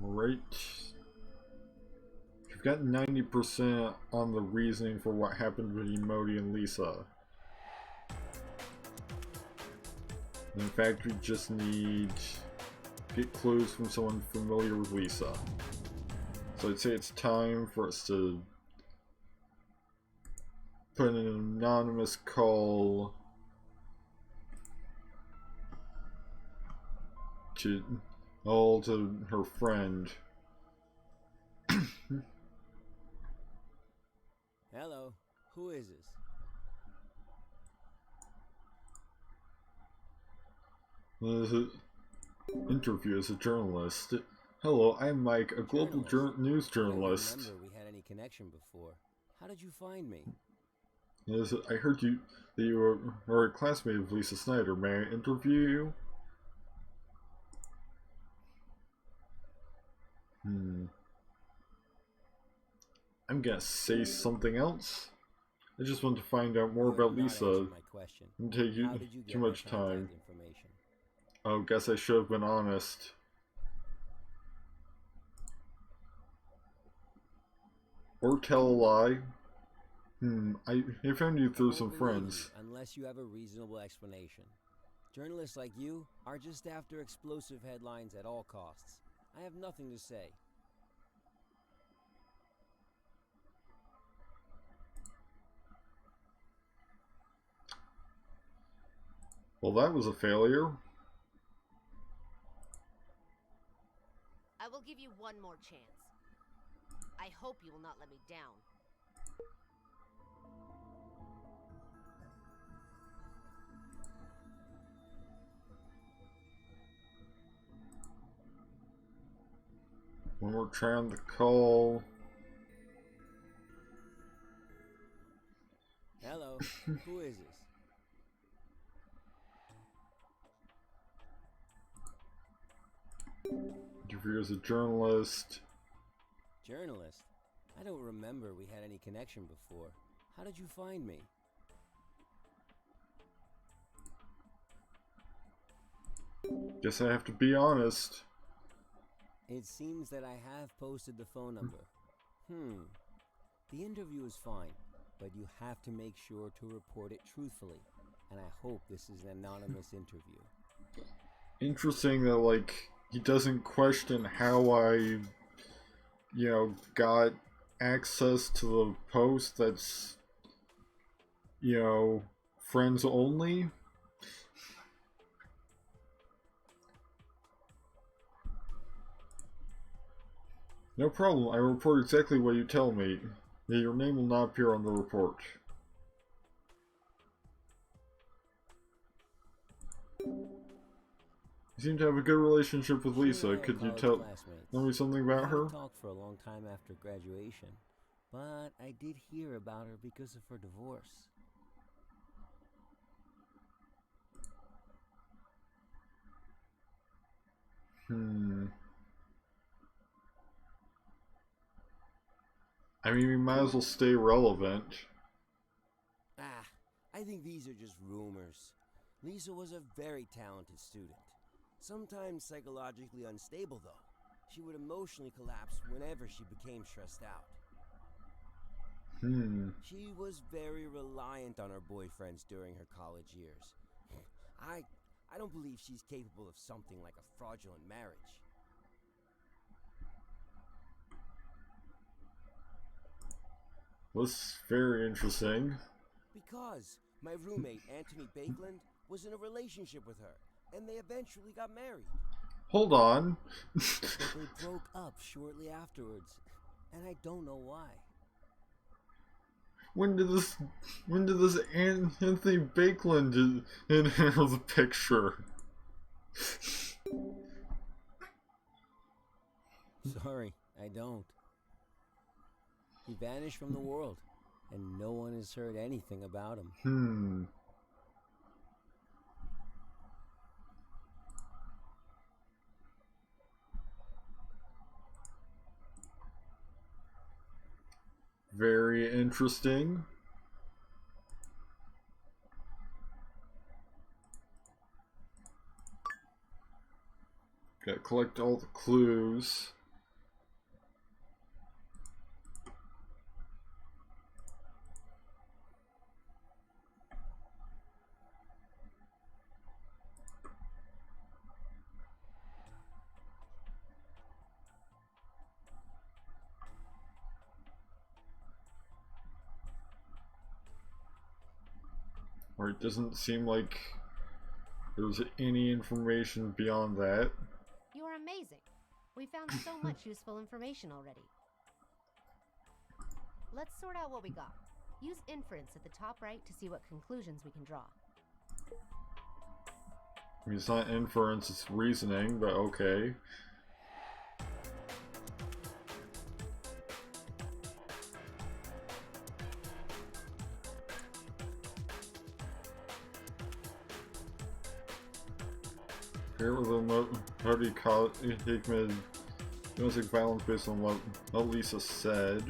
Alright. We've got 90% on the reasoning for what happened between Modi and Lisa. In fact, we just need to get clues from someone familiar with Lisa. So I'd say it's time for us to put in an anonymous call to her friend. Hello, who is this? Interview as a journalist. Hello, I'm Mike, a global news journalist. I don't remember we had any connection before. How did you find me? Yes, I heard that you were a classmate of Lisa Snyder. May I interview you? I'm gonna say something else. I just want to find out more about Lisa. And take you too much time. Oh, guess I should have been honest. Or tell a lie. I found you through some friends. Unless you have a reasonable explanation. Journalists like you are just after explosive headlines at all costs. I have nothing to say. Well, that was a failure. I will give you one more chance. I hope you will not let me down. When we're trying to call. Hello, who is this? Interview as a journalist. Journalist? I don't remember we had any connection before. How did you find me? Guess I have to be honest. It seems that I have posted the phone number. The interview is fine, but you have to make sure to report it truthfully. And I hope this is an anonymous interview. Interesting that, like, he doesn't question how I, got access to the post that's, friends only. No problem, I report exactly what you tell me. Your name will not appear on the report. You seem to have a good relationship with Lisa. Could you tell me something about her? We talked for a long time after graduation, but I did hear about her because of her divorce. I mean, we might as well stay relevant. I think these are just rumors. Lisa was a very talented student. Sometimes psychologically unstable, though. She would emotionally collapse whenever she became stressed out. She was very reliant on her boyfriends during her college years. I don't believe she's capable of something like a fraudulent marriage. That's very interesting. Because my roommate, Anthony Bakeland, was in a relationship with her, and they eventually got married. Hold on. But they broke up shortly afterwards, and I don't know why. When did this Anthony Bakeland enter the picture? Sorry, I don't. He vanished from the world, and no one has heard anything about him. Very interesting. Gotta collect all the clues. Or it doesn't seem like there's any information beyond that. You are amazing. We found so much useful information already. Let's sort out what we got. Use inference at the top right to see what conclusions we can draw. I mean, it's not inference, it's reasoning, but okay. Here was a party committed domestic violence based on what Lisa said.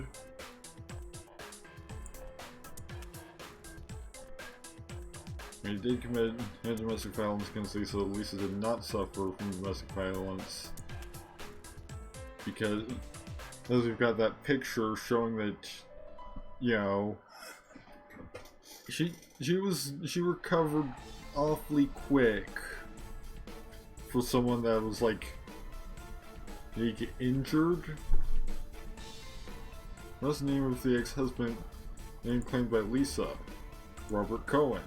He did commit domestic violence against Lisa. Lisa did not suffer from domestic violence because we've got that picture showing that, you know, she recovered awfully quick for someone that was like injured. What's the name of the ex-husband name claimed by Lisa? Robert Cohen.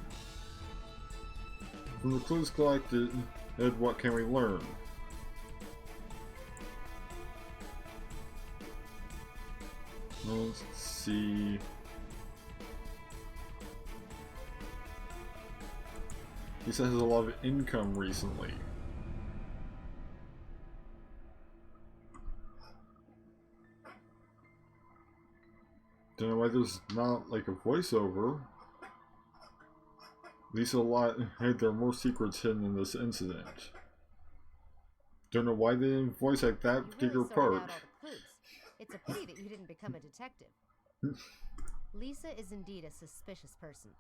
From the clues collected, Ed, what can we learn? Let's see. Lisa has a lot of income recently. Don't know why there's not like a voiceover. Lisa had there are more secrets hidden in this incident. Don't know why they didn't voice like that particular part. It's a pity that you didn't become a detective. Lisa is indeed a suspicious person.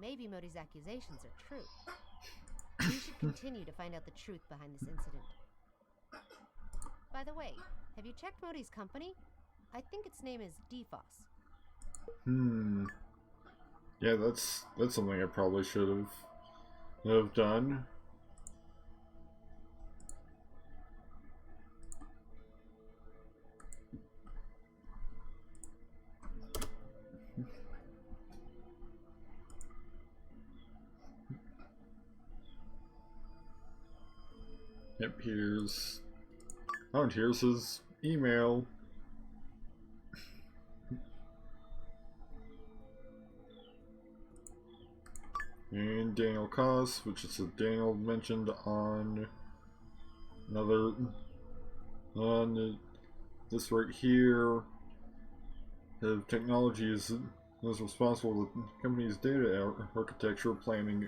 Maybe Modi's accusations are true. We should continue to find out the truth behind this incident. By the way, have you checked Modi's company? I think its name is DFOS. Yeah, that's something I probably should have done. Yep, here's and here's his email. And Daniel Koss, which is Daniel mentioned on this right here. The technology is responsible for the company's data architecture planning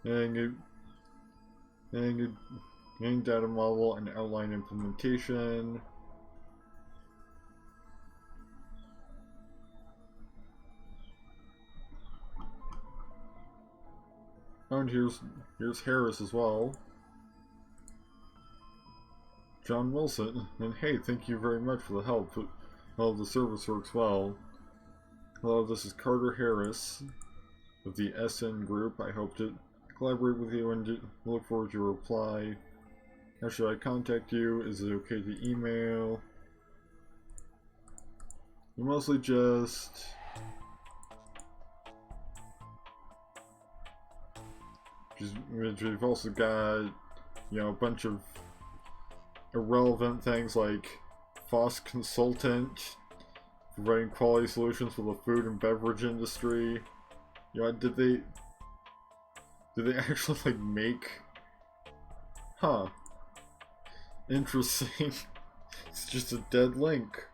and data model and outline implementation. And here's Harris as well. John Wilson, and hey, thank you very much for the help. Well, the service works well. Hello, this is Carter Harris of the SN Group. I hope to collaborate with you and look forward to your reply. How should I contact you? Is it okay to email? Mostly just... We've also got, you know, a bunch of irrelevant things like FOSS consultant, providing quality solutions for the food and beverage industry. You know, did they actually like make? Huh. Interesting. It's just a dead link.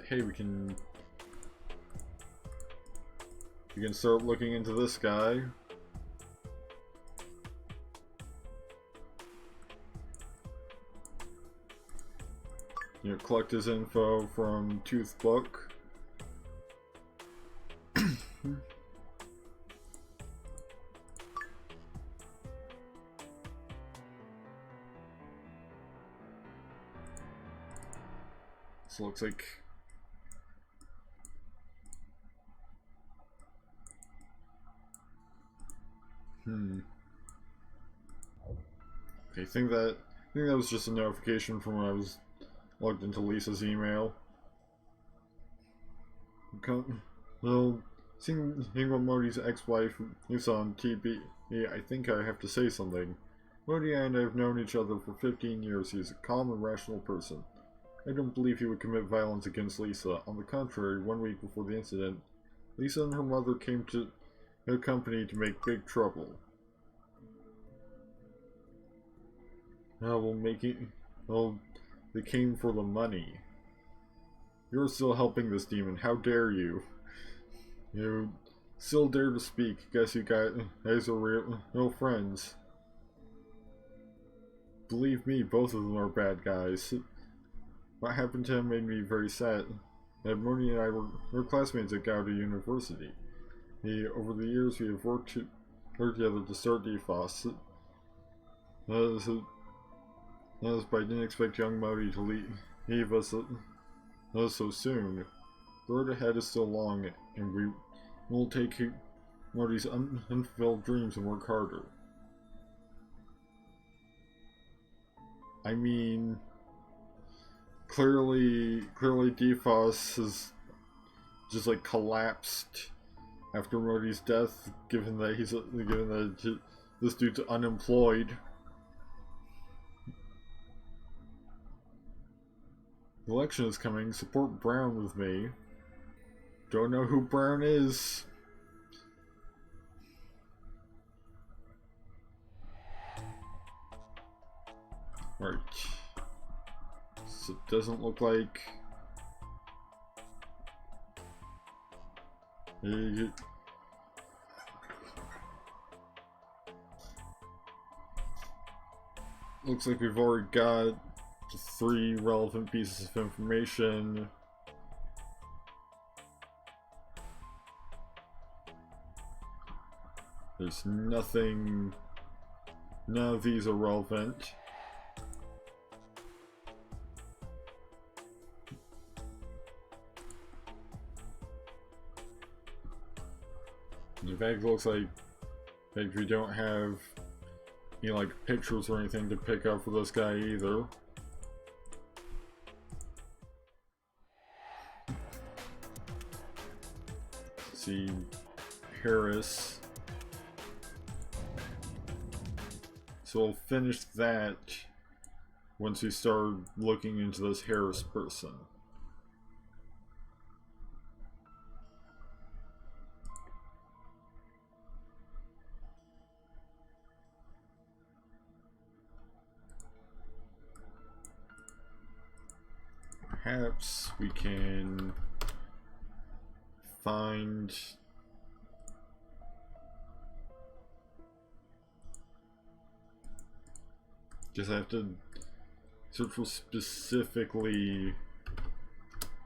Hey, we can start looking into this guy. You know, collect his info from Tooth Book. This looks like I think that was just a notification from when I was logged into Lisa's email. Well, seeing what Modi's ex-wife is on TV, I think I have to say something. Modi and I have known each other for 15 years. He is a calm and rational person. I don't believe he would commit violence against Lisa. On the contrary, 1 week before the incident, Lisa and her mother came to the company to make big trouble. They came for the money. You're still helping this demon. How dare you? You still dare to speak. Guess you guys are real friends. Believe me, both of them are bad guys. What happened to him made me very sad. Moni and I were classmates at Gouda University. Over the years, we have worked together to start DFOS. But I didn't expect young Modi to leave us so soon. The road ahead is still long, and we will take Modi's unfulfilled dreams and work harder. I mean, clearly DFOS has just like collapsed after Modi's death, given that this dude's unemployed. The election is coming. Support Brown with me. Don't know who Brown is. Right. So it doesn't look like... Looks like we've already got 3 relevant pieces of information. There's nothing... None of these are relevant. In fact, it looks like we don't have any like pictures or anything to pick up for this guy either. Let's see, Harris. So we'll finish that once we start looking into this Harris person. Perhaps we can find just have to search for specifically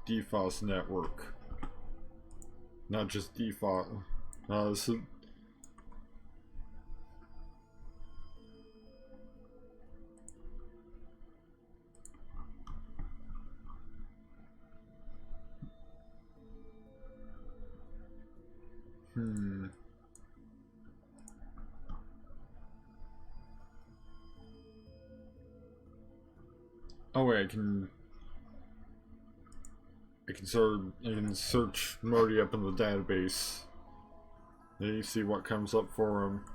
DFOS network, not just DFOS. Oh wait, I can search Modi up in the database. And you see what comes up for him.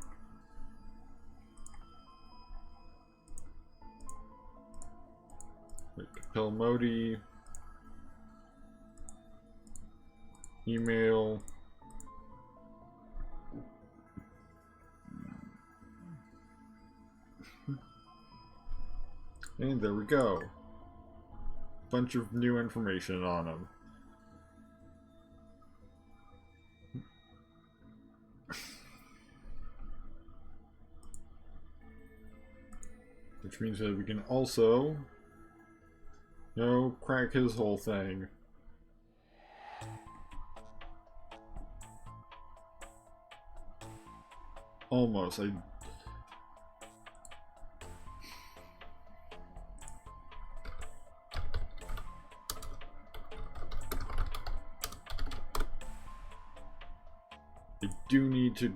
Like, compel Modi. Email. And there we go. Bunch of new information on him. Which means that we can also, crack his whole thing. Almost. I do need to,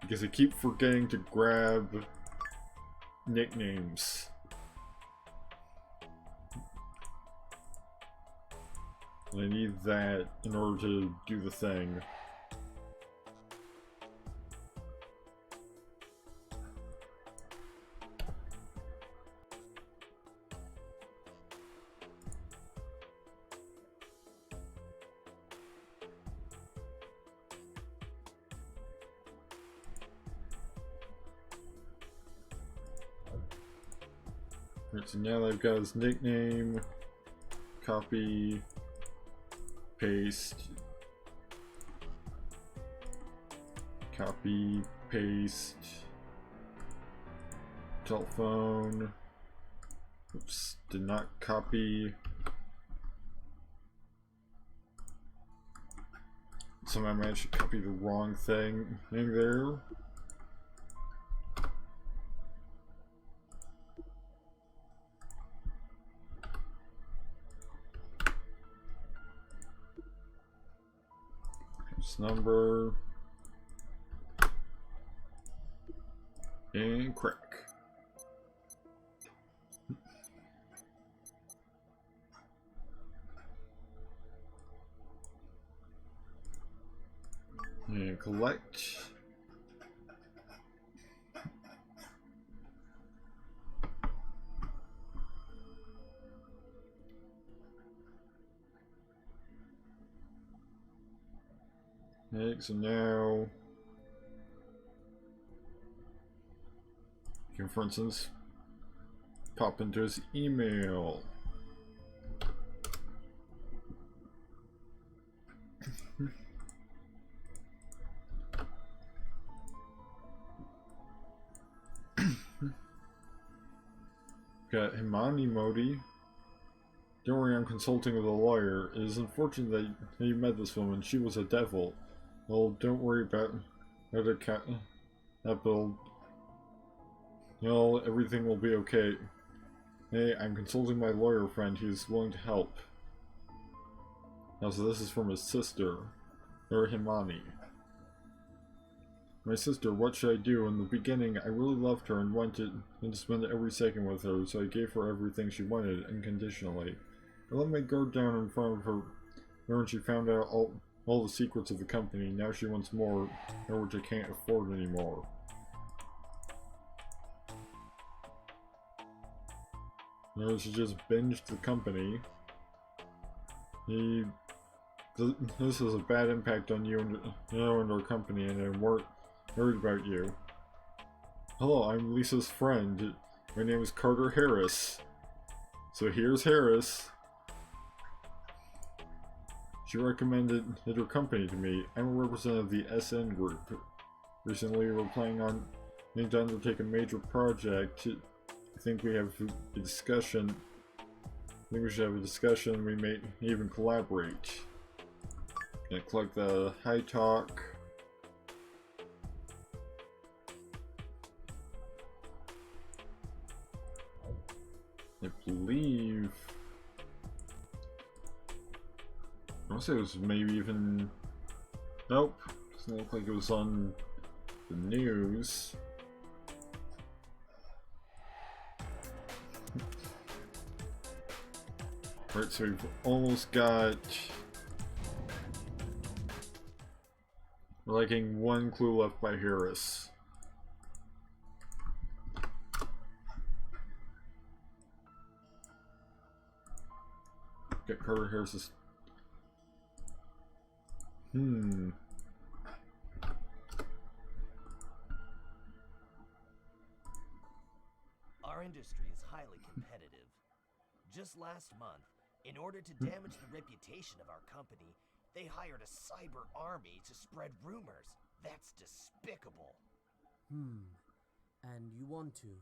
because I keep forgetting to grab nicknames. I need that in order to do the thing. Right, so now they've got his nickname, copy, paste, copy, paste, telephone, oops, did not copy, somehow managed to copy the wrong thing in there. Number and crack. And collect. Okay, so now you can, for instance, pop into his email. Got Himani Modi. Don't worry, I'm consulting with a lawyer. It is unfortunate that you met this woman. She was a devil. Well, don't worry about that build. Well, everything will be okay. Hey, I'm consulting my lawyer friend. He's willing to help. Now, so this is from his sister, or Himani. My sister, what should I do? In the beginning, I really loved her and wanted to spend every second with her, so I gave her everything she wanted, unconditionally. I let my guard down in front of her when she found out all the secrets of the company. Now she wants more, which I can't afford anymore. Now she just binged the company. This has a bad impact on you and our company, and I'm worried about you. Hello, I'm Lisa's friend. My name is Carter Harris. So here's Harris. She recommended her company to me. I'm a representative of the SN group. Recently, we're planning on needing to undertake a major project. I think we have a discussion. I think we should have a discussion. We may even collaborate. Gonna click the high talk. I believe. I want to say it was maybe even. Nope. Doesn't look like it was on the news. Right, so we've almost got. We're lacking one clue left by Harris. Get Carter Harris's. Our industry is highly competitive. Just last month, in order to damage the reputation of our company, they hired a cyber army to spread rumors. That's despicable. And you want to?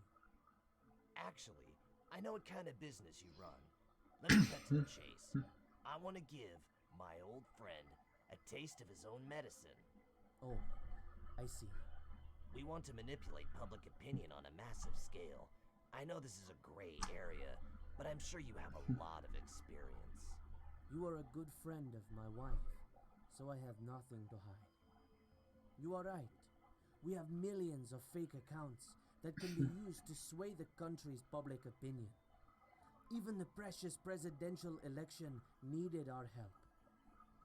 Actually, I know what kind of business you run. Let me cut to the chase. I want to give my old friend a taste of his own medicine. Oh, I see. We want to manipulate public opinion on a massive scale. I know this is a gray area, but I'm sure you have a lot of experience. You are a good friend of my wife, so I have nothing to hide. You are right. We have millions of fake accounts that can be used to sway the country's public opinion. Even the precious presidential election needed our help.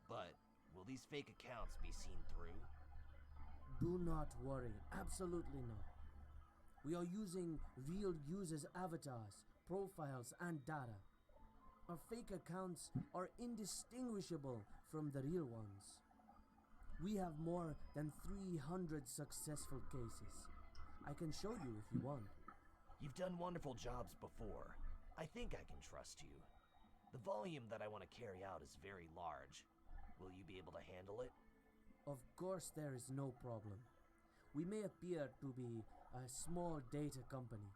But will these fake accounts be seen through? Do not worry, absolutely not. We are using real users' avatars, profiles, and data. Our fake accounts are indistinguishable from the real ones. We have more than 300 successful cases. I can show you if you want. You've done wonderful jobs before. I think I can trust you. The volume that I want to carry out is very large. Will you be able to handle it? Of course there is no problem. We may appear to be a small data company,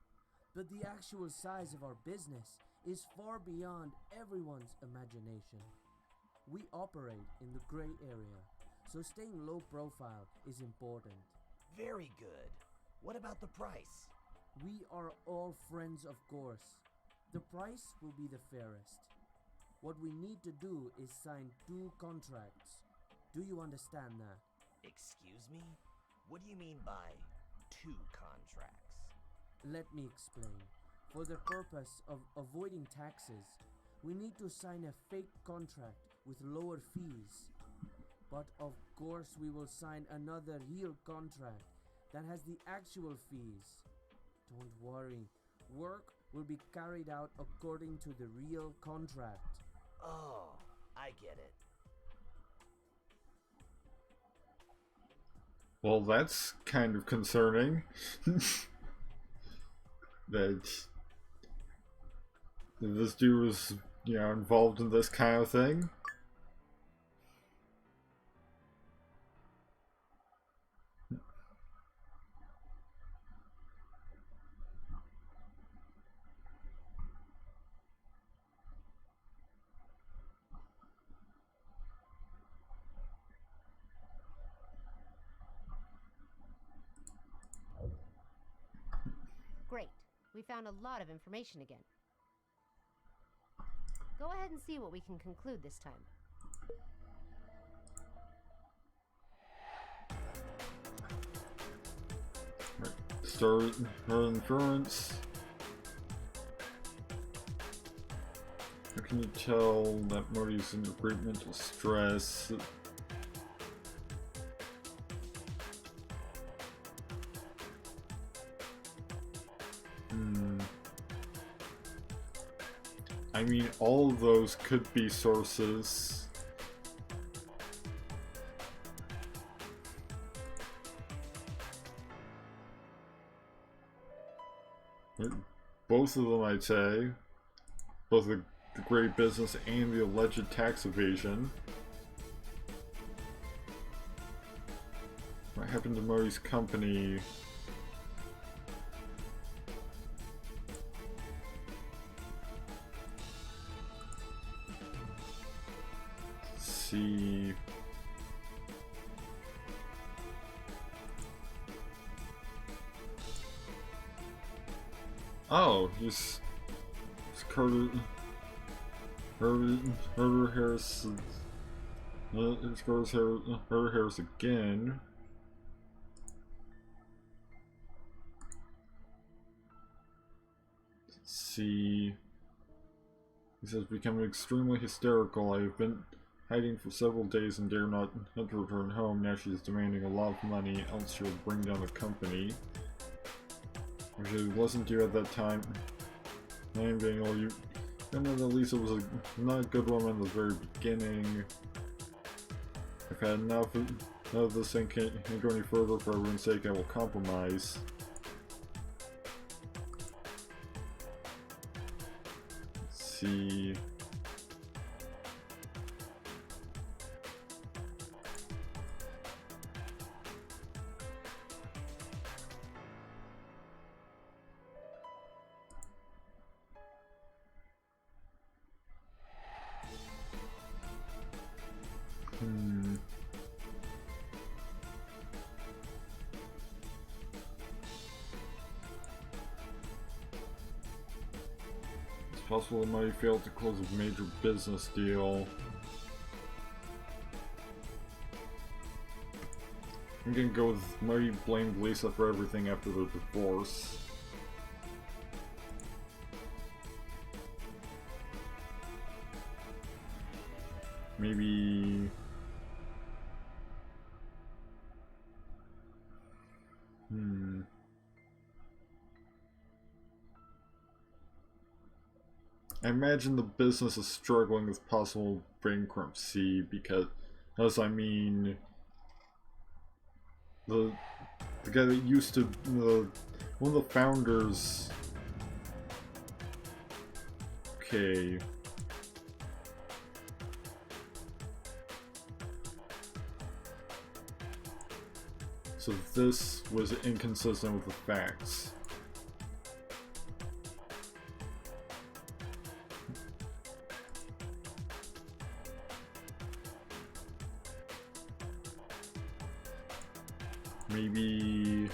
but the actual size of our business is far beyond everyone's imagination. We operate in the gray area, so staying low profile is important. Very good. What about the price? We are all friends, of course. The price will be the fairest. What we need to do is sign 2 contracts. Do you understand that? Excuse me? What do you mean by 2 contracts? Let me explain. For the purpose of avoiding taxes, we need to sign a fake contract with lower fees. But of course we will sign another real contract that has the actual fees. Don't worry, work will be carried out according to the real contract. Oh, I get it. Well, that's kind of concerning. That this dude was, you know, involved in this kind of thing. Great. We found a lot of information again. Go ahead and see what we can conclude this time. Start her insurance. How can you tell that Modi's in great mental stress? I mean, all of those could be sources. Both of them, I'd say. Both the great business and the alleged tax evasion. What happened to Modi's company? See. Oh, he's Carter Harris. It's Carter Harris again. Let's see. He says, becoming extremely hysterical. I have been hiding for several days and dare not return home. Now she is demanding a lot of money, else she will bring down the company. Actually, it wasn't you at that time. I am being all you. I know that Lisa was not a good woman at the very beginning. I've had enough of this thing can't go any further. For everyone's sake, I will compromise. Let's see. It's possible it might fail to close a major business deal. I'm gonna go with Marty blamed Lisa for everything after the divorce. Maybe... I imagine the business is struggling with possible bankruptcy because, as I mean, the guy that used to, one of the founders. Okay. So this was inconsistent with the facts. Maybe...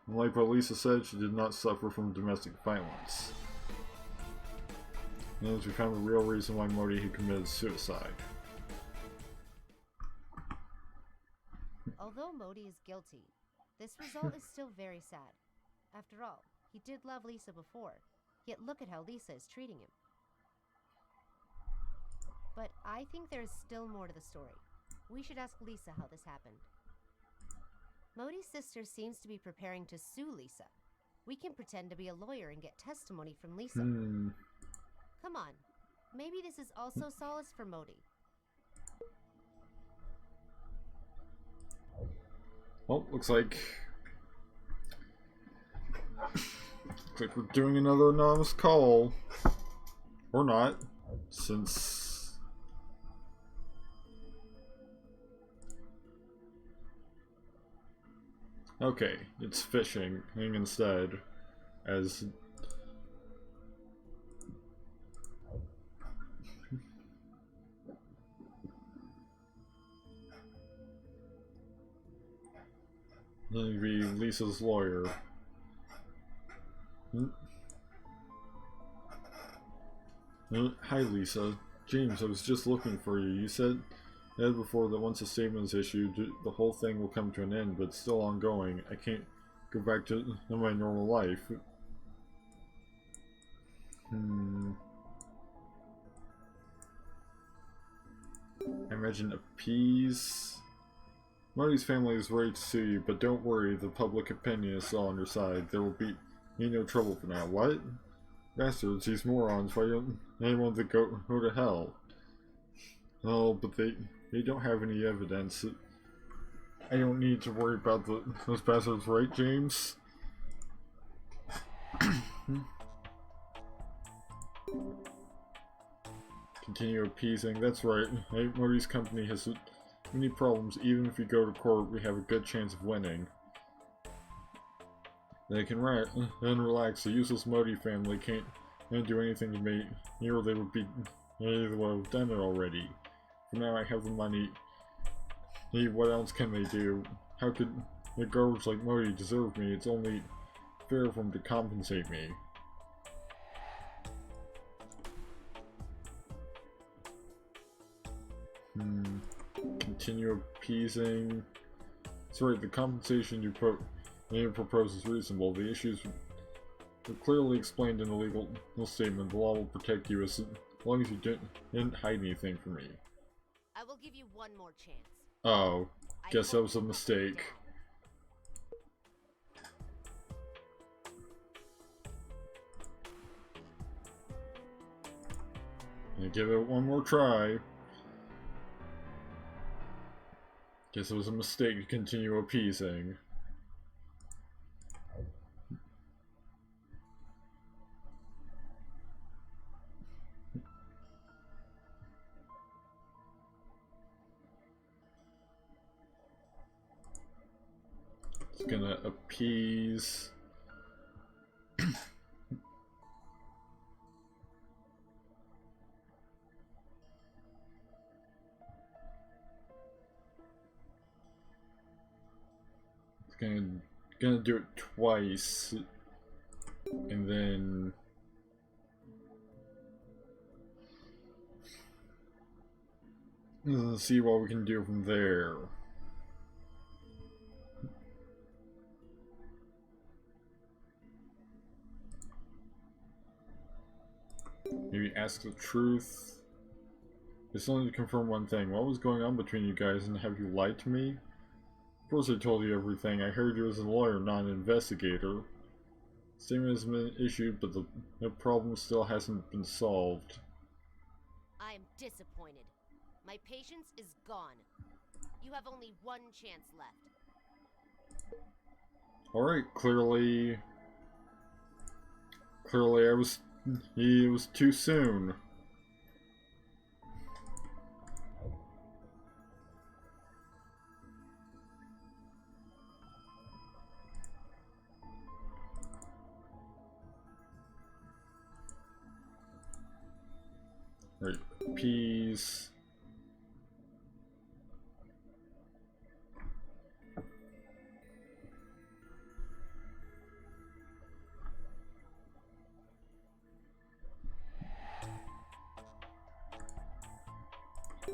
like what Lisa said, she did not suffer from domestic violence. And as we found the real reason why Modi had committed suicide. Although Modi is guilty, this result is still very sad. After all, he did love Lisa before, yet look at how Lisa is treating him. But I think there is still more to the story. We should ask Lisa how this happened. Modi's sister seems to be preparing to sue Lisa. We can pretend to be a lawyer and get testimony from Lisa. Come on, maybe this is also solace for Modi. Well, looks like we're doing another anonymous call. Or not, since... Okay, it's phishing instead, as... Maybe Lisa's lawyer. Hi Lisa. James, I was just looking for you. You said before that once a statement is issued, the whole thing will come to an end, but it's still ongoing. I can't go back to my normal life. I imagine appease. Marty's family is ready to sue you, but don't worry, the public opinion is still on your side. There will be no trouble for now. What? Bastards, these morons, why don't anyone that go to hell? Oh, but they don't have any evidence. I don't need to worry about those bastards, right, James? Continue appeasing. That's right. Marty's company has many problems. Even if we go to court, we have a good chance of winning. They can relax. The useless Modi family can't do anything to me. Or they would have done it already. For now, I have the money. What else can they do? How could the garbage like Modi deserve me? It's only fair for them to compensate me. Continue appeasing. Sorry, the compensation you propose is reasonable. The issues are clearly explained in the legal statement. The law will protect you as long as you didn't hide anything from me. I will give you one more chance. Oh, guess that was a mistake. And give it one more try. Guess it was a mistake to continue appeasing. It's gonna appease. Gonna do it twice, and then see what we can do from there. Maybe ask the truth. It's only to confirm one thing. What was going on between you guys, and have you lied to me? Of course I told you everything. I heard you as a lawyer, not an investigator. Statement has been issued, but the problem still hasn't been solved. I am disappointed. My patience is gone. You have only one chance left. Alright, clearly it was too soon. Right, peas.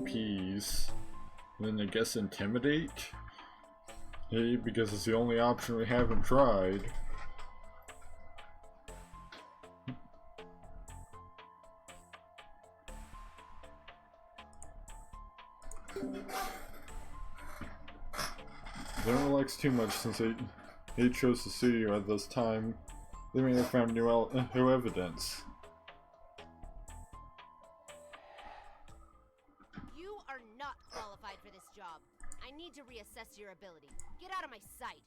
Peas. And then I guess intimidate? Hey, because it's the only option we haven't tried. Don't relax too much since they chose to sue you at this time. They may have found new evidence. You are not qualified for this job. I need to reassess your ability. Get out of my sight.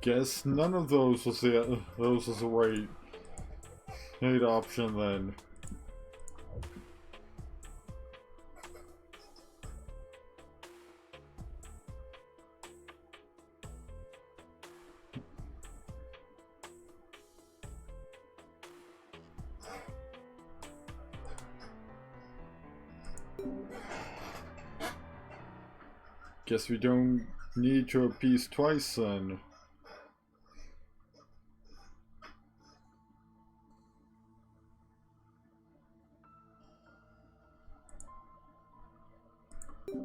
Guess none of those was the right option then. Guess we don't need to appease twice then.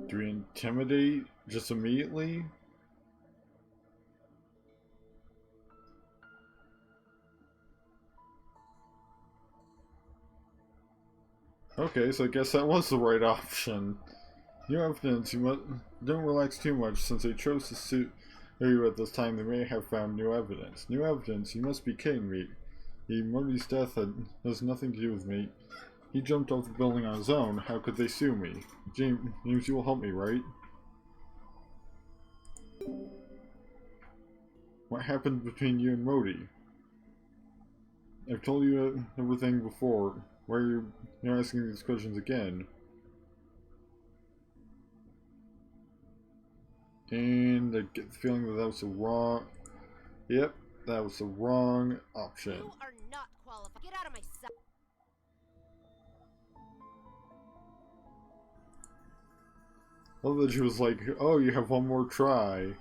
Do we intimidate just immediately? Okay, so I guess that was the right option. New evidence, don't relax too much since they chose to sue you at this time. They may have found new evidence. New evidence? You must be kidding me. Murdy's death has nothing to do with me. He jumped off the building on his own. How could they sue me? James, you will help me, right? What happened between you and Modi? I've told you everything before. Why are you asking these questions again? And I get the feeling that was the wrong... Yep, that was the wrong option. You are not qualified. Get out of my sight. I love that she was like, oh, you have one more try.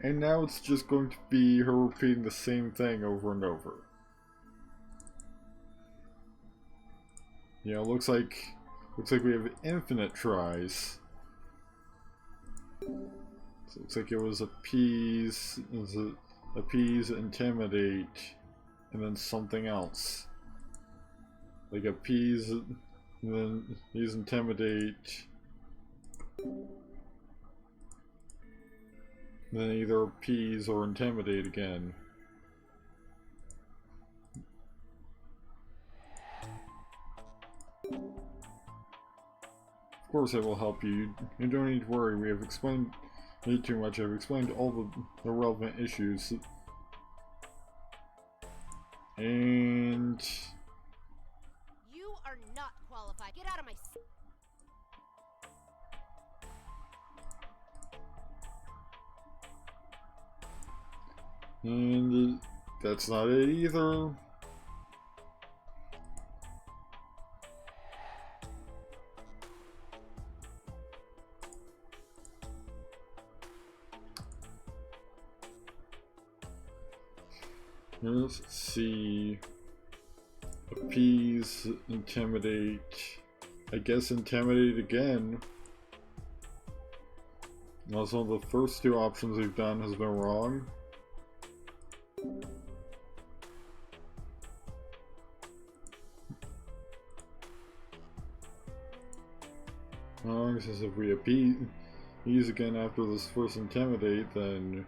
And now it's just going to be her repeating the same thing over and over. You know, looks like we have infinite tries. So it looks like it was appease, intimidate, and then something else. Like appease, and then use intimidate. And then either appease or intimidate again. Of course I will help you. You don't need to worry. We have explained too much. I've explained all the relevant issues. And You are not qualified. Get out of my sight. And that's not it either. Let's see. appease, intimidate. I guess intimidate again. Also, the first two options we've done has been wrong. Because if we appease again after this first intimidate, then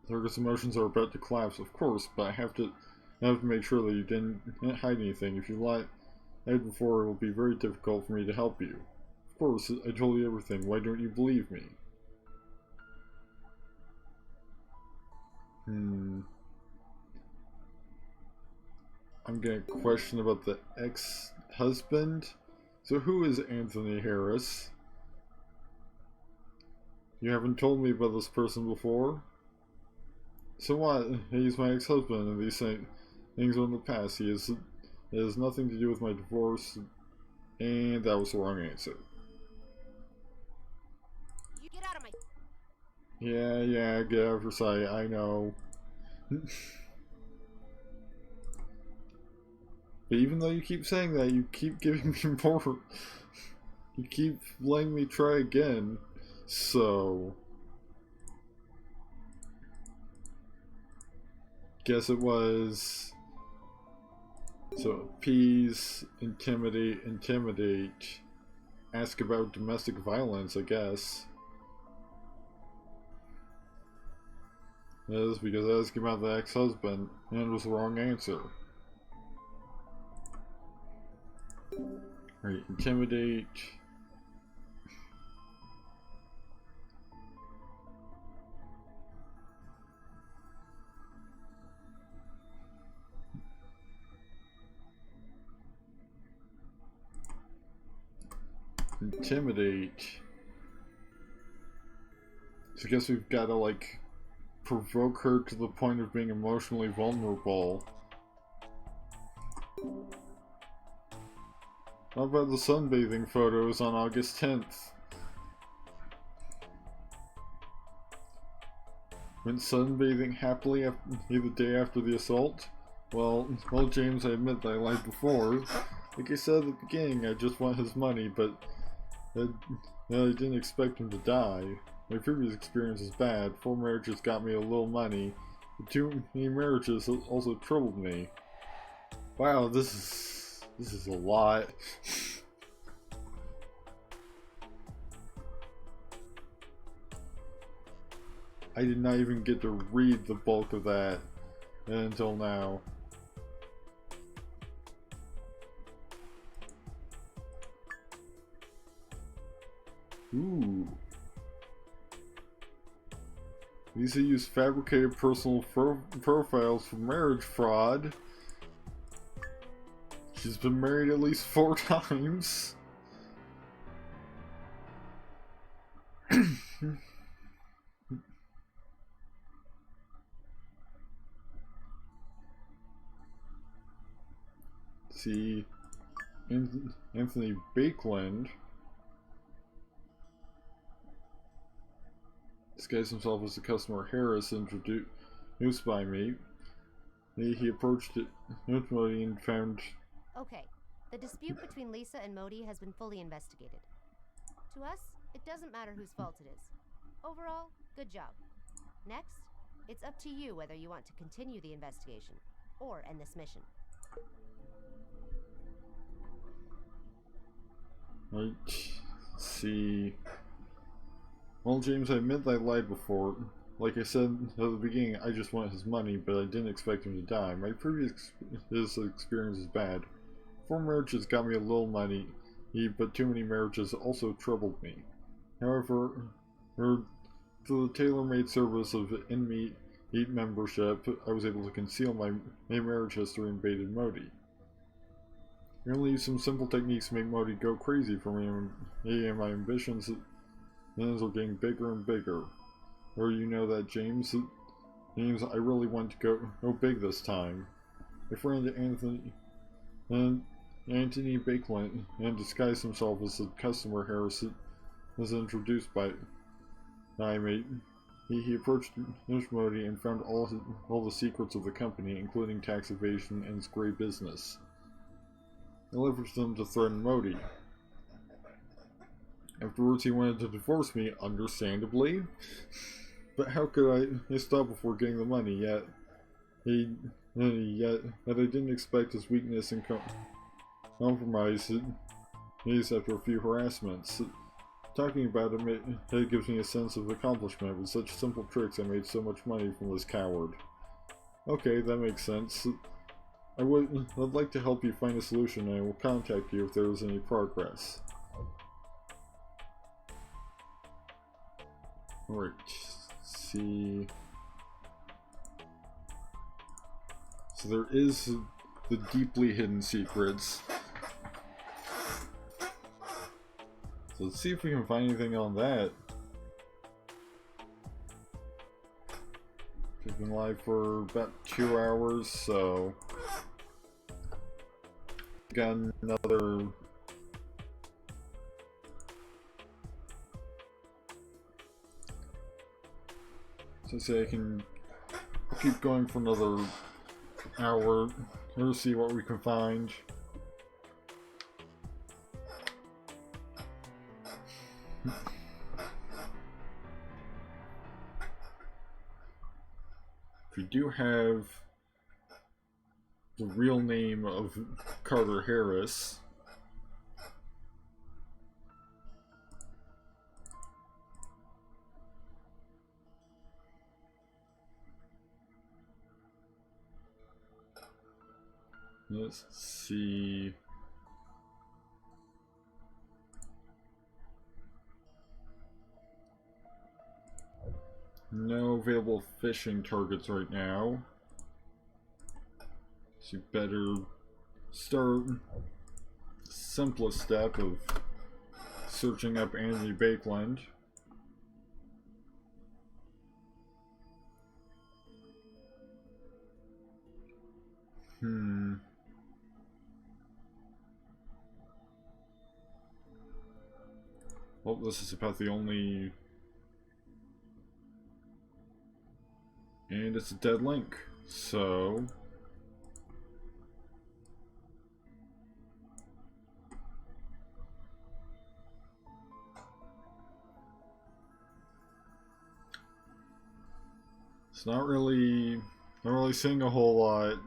Target's emotions are about to collapse, of course, but I have to make sure that you didn't hide anything. If you lied before, it will be very difficult for me to help you. Of course, I told you everything. Why don't you believe me? I'm getting a question about the ex-husband. So who is Anthony Harris? You haven't told me about this person before. So what? He's my ex-husband, and these things are in the past. It has nothing to do with my divorce, and that was the wrong answer. You get out of my... Yeah, get out of her sight, I know. But even though you keep saying that, you keep giving me more. You keep letting me try again, so... Guess it was... So, appease, intimidate, ask about domestic violence, I guess. That is because asking about the ex-husband, and it was the wrong answer. Alright, intimidate. Intimidate. So I guess we've got to, like, provoke her to the point of being emotionally vulnerable. How about the sunbathing photos on August 10th? Went sunbathing happily the day after the assault? Well, James, I admit that I lied before. Like I said at the beginning, I just want his money, but I didn't expect him to die. My previous experience is bad. 4 marriages got me a little money. But too many marriages also troubled me. Wow, this is a lot. I did not even get to read the bulk of that until now. Ooh. These use fabricated personal profiles for marriage fraud. She's been married at least 4 times. See, Anthony Bakeland disguised himself as the customer Harris, introduced by me. He approached it intimately and found... Okay, the dispute between Lisa and Modi has been fully investigated. To us, it doesn't matter whose fault it is. Overall, good job. Next, it's up to you whether you want to continue the investigation or end this mission. Right, see... Well, James, I admit I lied before. Like I said at the beginning, I just want his money, but I didn't expect him to die. My previous experience is bad. 4 marriages got me a little money, but too many marriages also troubled me. However, through the tailor-made service of inmate membership, I was able to conceal my marriage history and baited Modi. I only used some simple techniques to make Modi go crazy for me, and my ambitions are getting bigger and bigger. Or you know that, James, I really want to go big this time. My friend Anthony Bakeland and disguised himself as the customer Harris was introduced by me. He approached Modi and found all the secrets of the company, including tax evasion and its grey business. He leveraged them to threaten Modi. Afterwards, he wanted to divorce me, understandably. But how could I stop before getting the money? Yet I didn't expect his weakness and compromise after a few harassments. Talking about it gives me a sense of accomplishment. With such simple tricks, I made so much money from this coward. Okay, that makes sense. I'd like to help you find a solution, and I will contact you if there is any progress. Alright, see. So there is the deeply hidden secrets. So let's see if we can find anything on that. We've been live for about 2 hours, so got another I can keep going for another hour to see what we can find. We do have the real name of Carter Harris. Let's see. No available fishing targets right now. So you better start the simplest step of searching up Anthony Bakeland. Well, this is about the only... And it's a dead link, so... It's not really seeing a whole lot.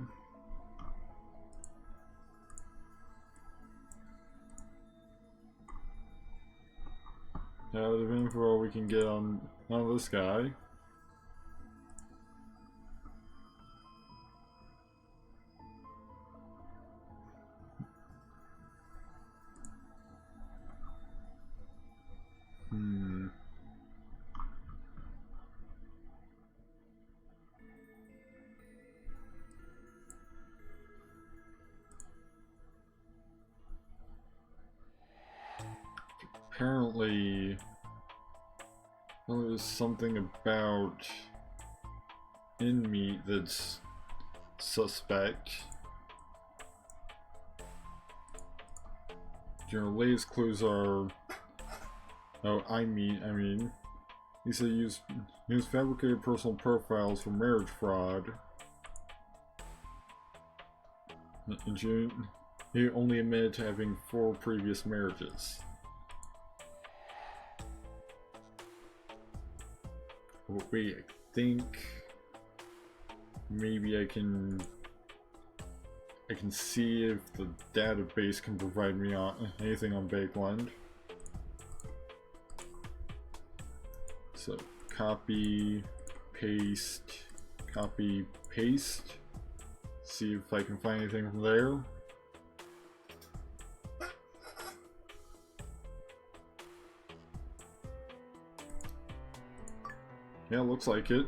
Out of info we can get on this guy. Apparently, there's something about meat that's suspect. Your latest clues are... Oh, I mean. He said use fabricated personal profiles for marriage fraud. In June, he only admitted to having 4 previous marriages. Oh, wait, I think maybe I can see if the database can provide me on anything on Bakeland. So copy, paste. See if I can find anything from there. Yeah, looks like it.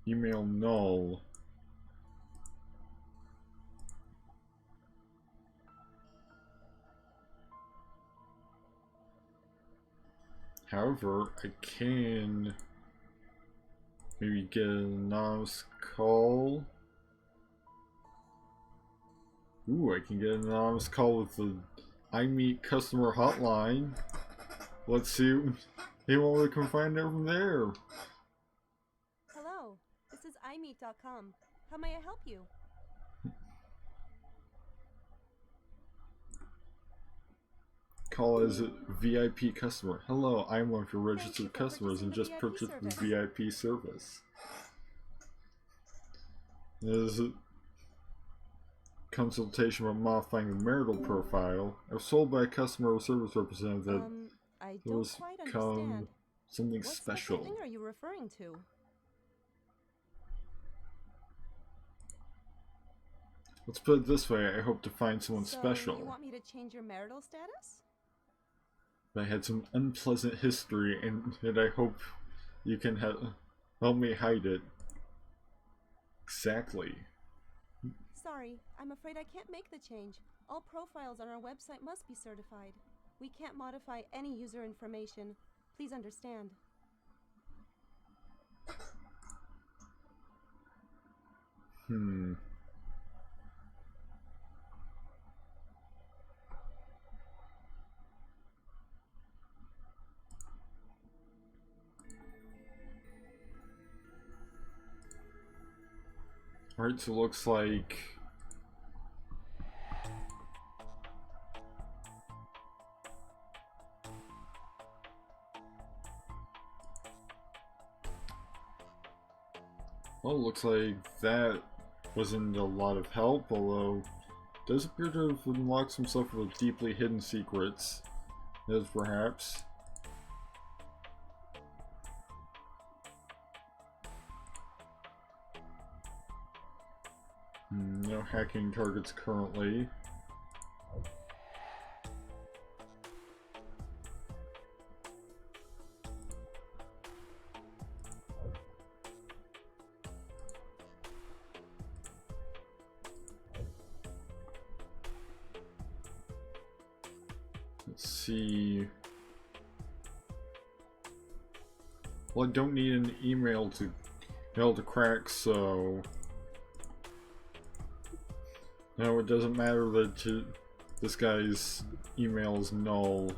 Email null. However, I can maybe get an anonymous call. Ooh, I can get an anonymous call with the I meet customer hotline. Let's see what we can find out from there. Hello, this is imeet.com. How may I help you? Call as a VIP customer. Hello, I'm one of your registered customers and just purchased the VIP service. There's a consultation about modifying the marital profile. I was told by a customer service representative that I there don't was quite understand. something What special. thing are you referring to? Let's put it this way, I hope to find someone So, special. you want me to change your marital status? I had some unpleasant history and I hope you can help me hide it. Exactly. Sorry, I'm afraid I can't make the change. All profiles on our website must be certified. We can't modify any user information. Please understand. Alright, so it looks like well, it looks like that wasn't a lot of help, although it does appear to have unlocked some stuff with deeply hidden secrets, as perhaps. No hacking targets currently. Let's see. Well, I don't need an email to be able to crack, so no, it doesn't matter that this guy's email is null.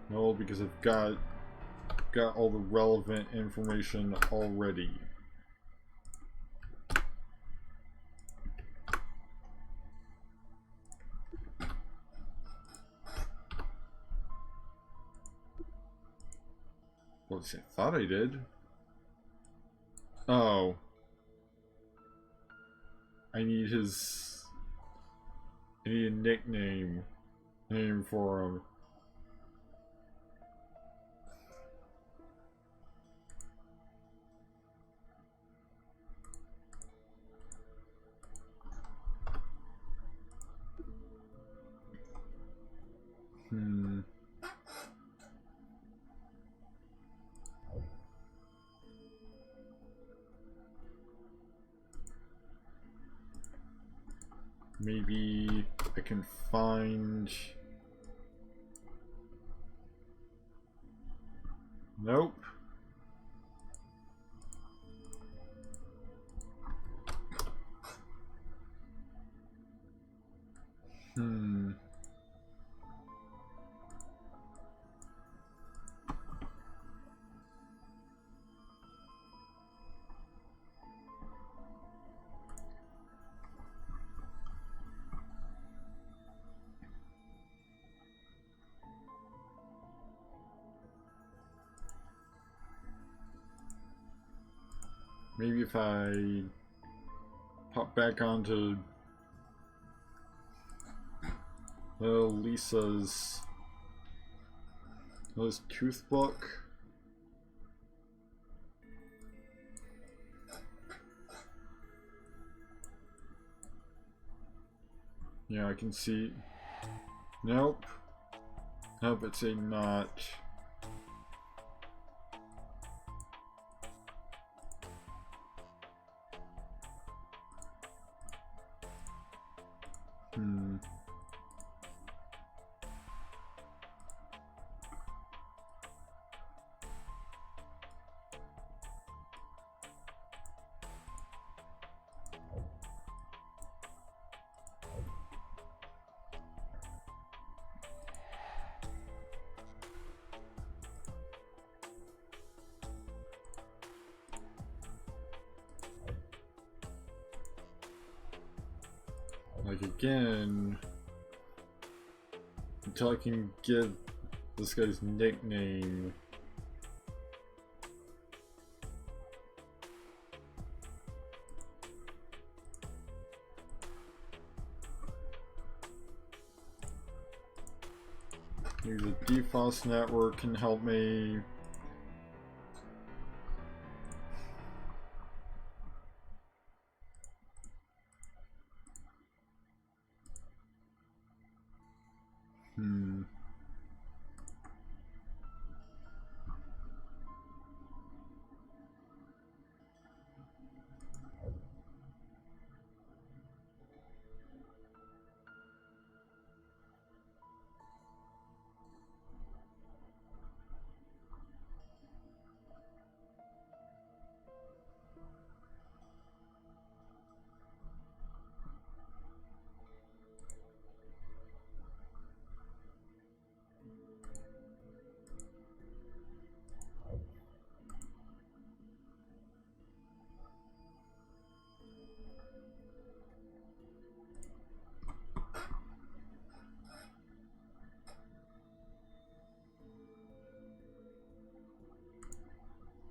No, because I've got all the relevant information already. What's it? Thought I did. Oh. I need a nickname name for him. Maybe I can find... Nope. Maybe if I pop back onto Lisa's tooth book. Yeah, I can see. Nope. Nope, it's a not. like again, until I can get this guy's nickname. Maybe the DFOS network can help me.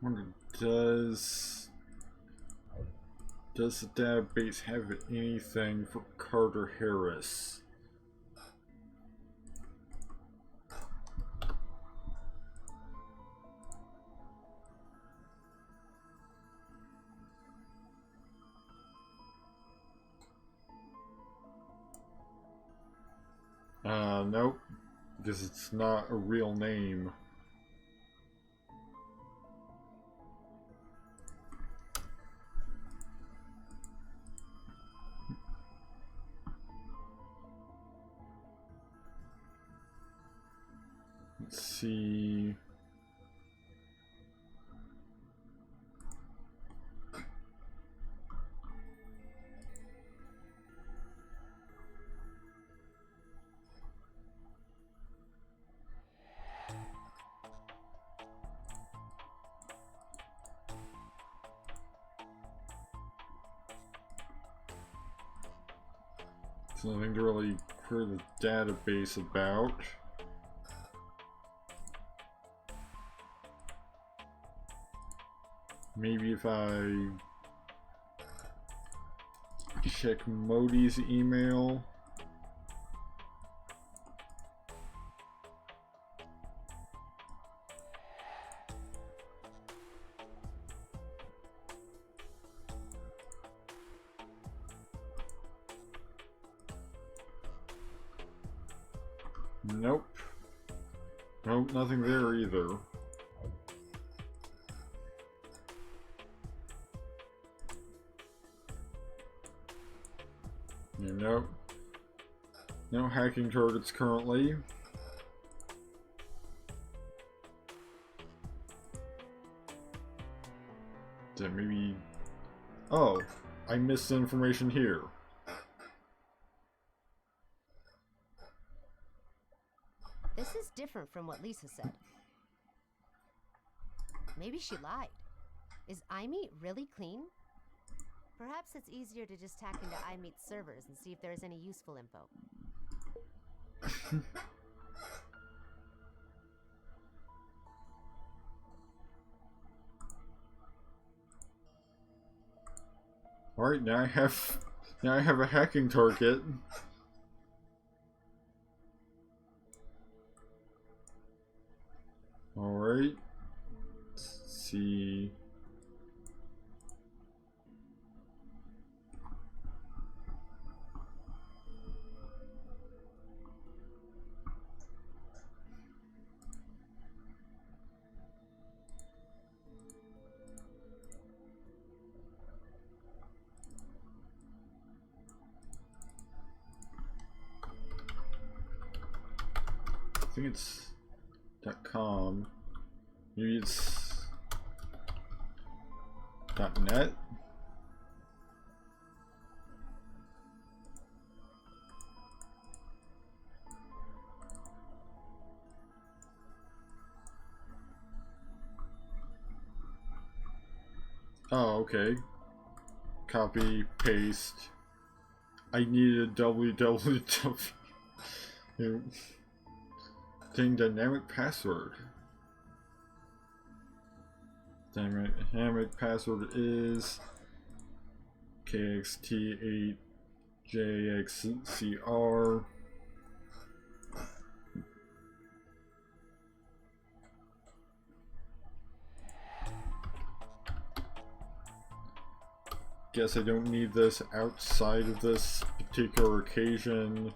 Wonder, does the database have anything for Carter Harris? Nope, because it's not a real name. Let's see. There's nothing to really query the database about. Maybe if I check Modi's email. Nope. Nope, nothing there either. Yeah, nope. No hacking targets currently. Then maybe... Oh, I missed information here. This is different from what Lisa said. Maybe she lied. Is iMeat really clean? Perhaps it's easier to just hack into iMeat's servers and see if there's any useful info. Alright, now I have a hacking target. Alright. Let's see. I think it's .com. Maybe it's .net. Oh, okay. Copy, paste. I need a www thing dynamic password. Dynamic password is KXT8JXCR. Guess I don't need this outside of this particular occasion,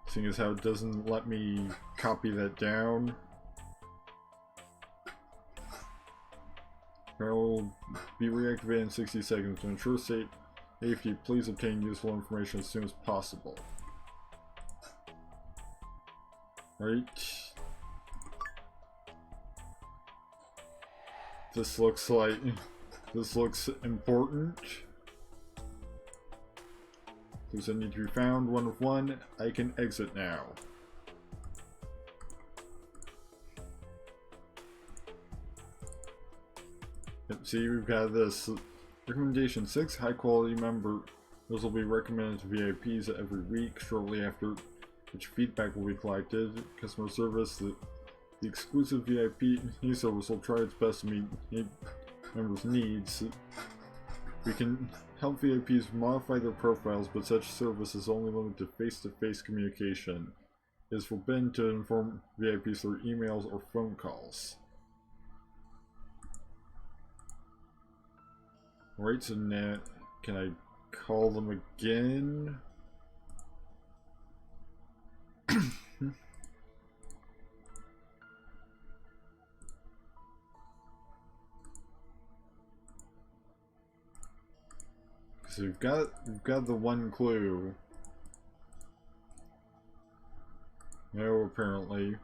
seeing as how it doesn't let me copy that down. I will be reactivated in 60 seconds. To ensure safety, please obtain useful information as soon as possible. Right. This looks important. Clues that need to be found, 1 of 1. I can exit now. Yep, see, we've got this. Recommendation 6, high quality members will be recommended to VIPs every week, shortly after which feedback will be collected. Customer service, the exclusive VIP service will try its best to meet members' needs. We can help VIPs modify their profiles, but such service is only limited to face-to-face communication. It is forbidden to inform VIPs through emails or phone calls. Alright, so now, can I call them again? So we've got the one clue. No, apparently.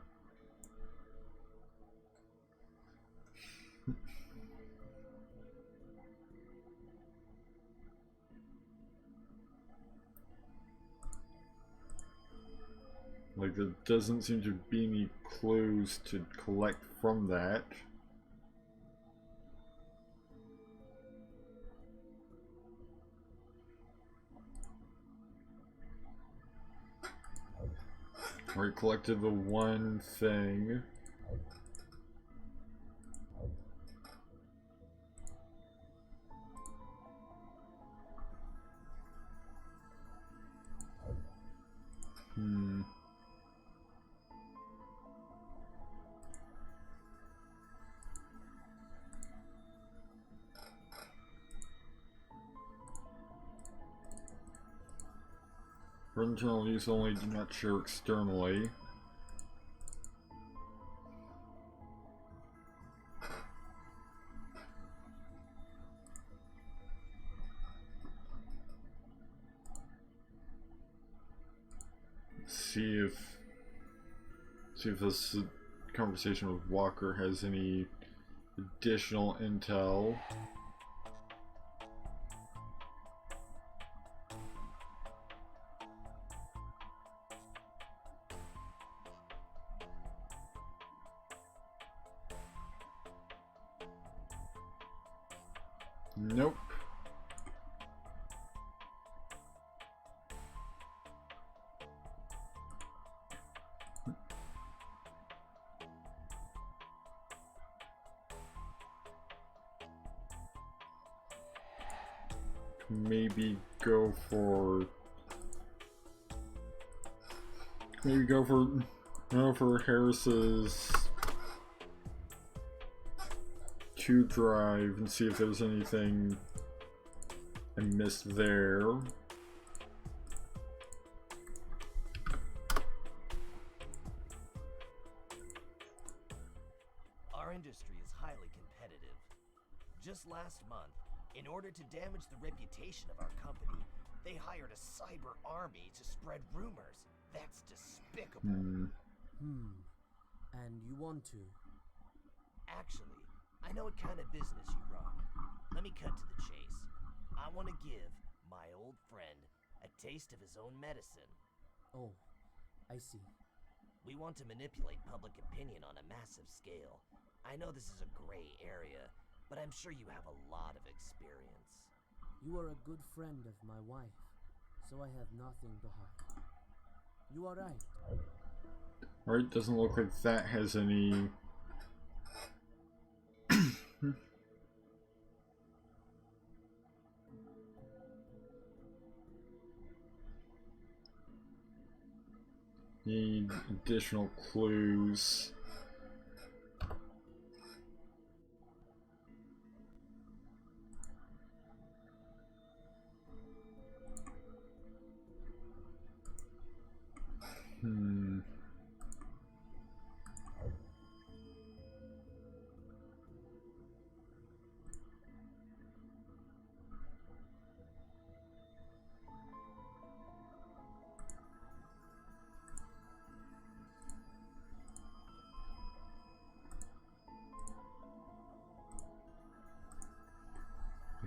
Like, there doesn't seem to be any clues to collect from that. We collected the one thing. For internal use only, do not share externally. See if this conversation with Walker has any additional intel. Nope. Maybe go for Harris's Q drive and see if there's anything I missed there. Our industry is highly competitive. Just last month, in order to damage the reputation of our company, they hired a cyber army to spread rumors. That's despicable. And you want to? Actually, I know what kind of business you run. Let me cut to the chase. I want to give my old friend a taste of his own medicine. Oh, I see. We want to manipulate public opinion on a massive scale. I know this is a gray area, but I'm sure you have a lot of experience. You are a good friend of my wife, so I have nothing to hide. You are right. Right, doesn't look like that has any... Need additional clues.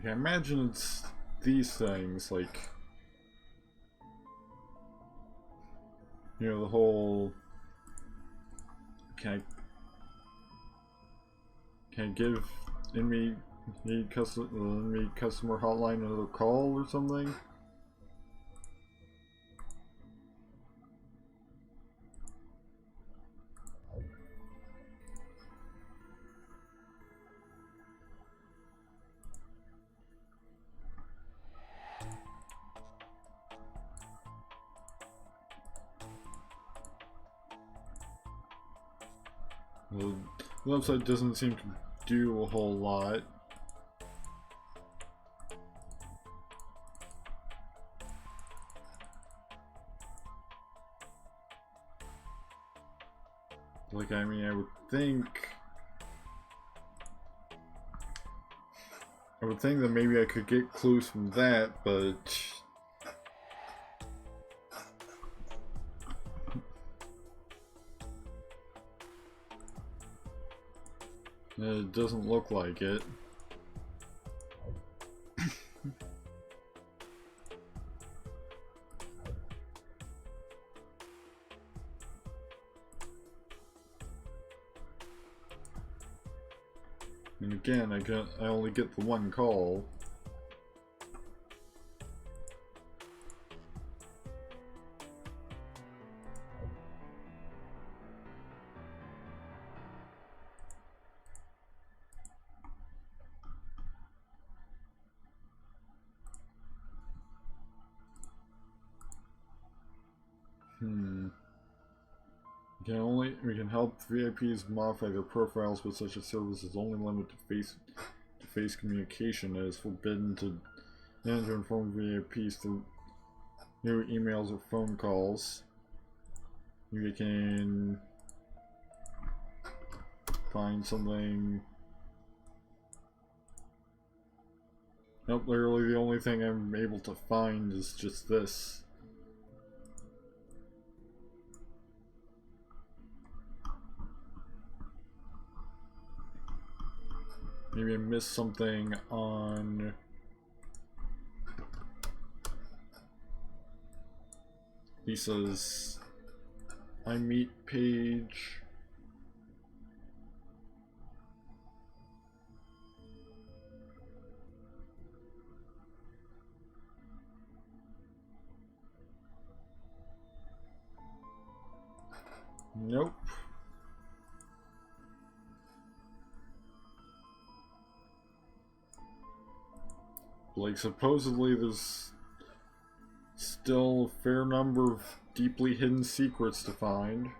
I imagine it's these things, like, you know, the whole, can I give enemy customer hotline another call or something? The website doesn't seem to do a whole lot. Like, I mean, I would think that maybe I could get clues from that, but it doesn't look like it. And again, I only get the one call. We can help VIPs modify their profiles, but such a service is only limited to face-to-face communication and is forbidden to inform VIPs through new emails or phone calls. We can find something. Nope, literally the only thing I'm able to find is just this. Maybe I missed something on Lisa's iMeet page. Nope. Like, supposedly there's still a fair number of deeply hidden secrets to find.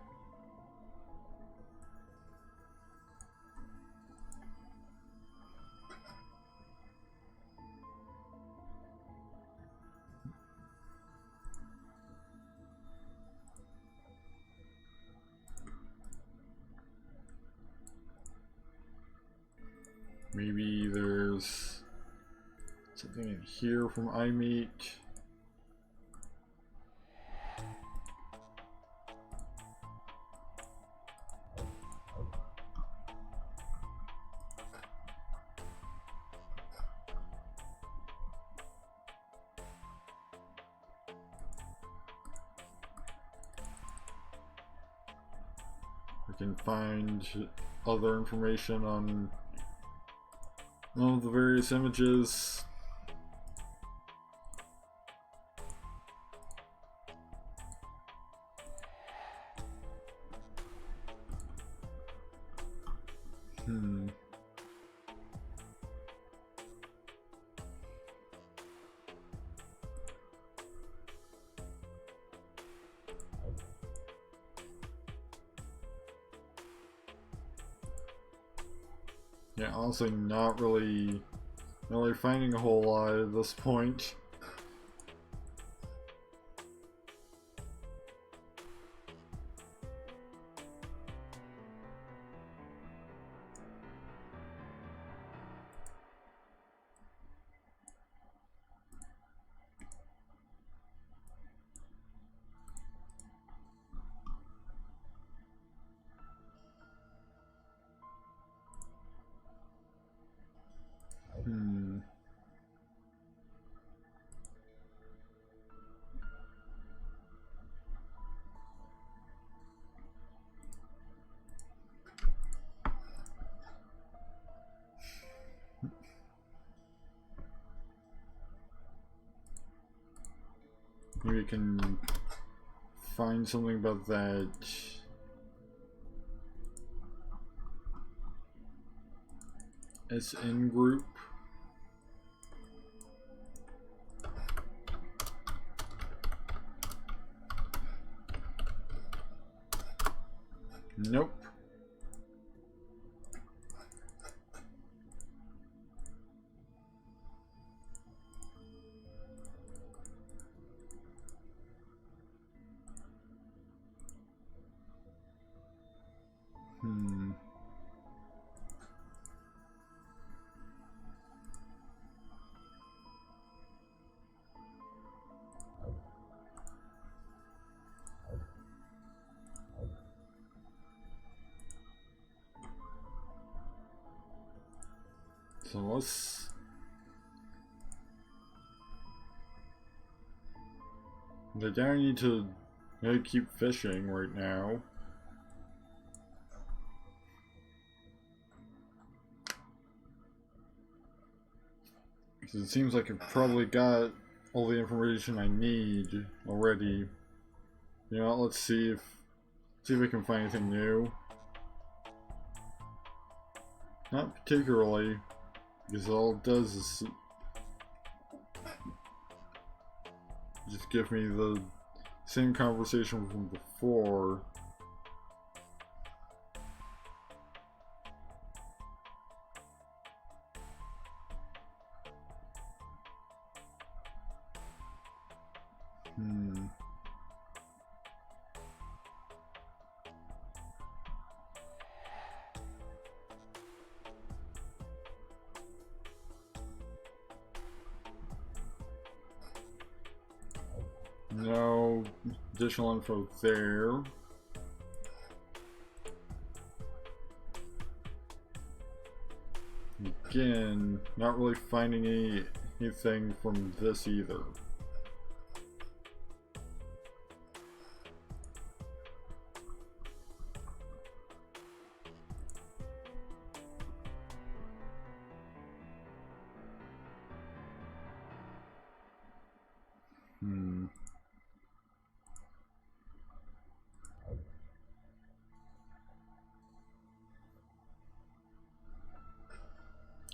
Maybe there's something in here from iMeet. I can find other information on all of the various images. Yeah, honestly, not really finding a whole lot at this point. Maybe we can find something about that SN group. Nope. So let's... I don't need to keep fishing right now. Because it seems like I've probably got all the information I need already. You know, let's see if we can find anything new. Not particularly, because all it does is just give me the same conversation from before. No additional info there. Again, not really finding anything from this either.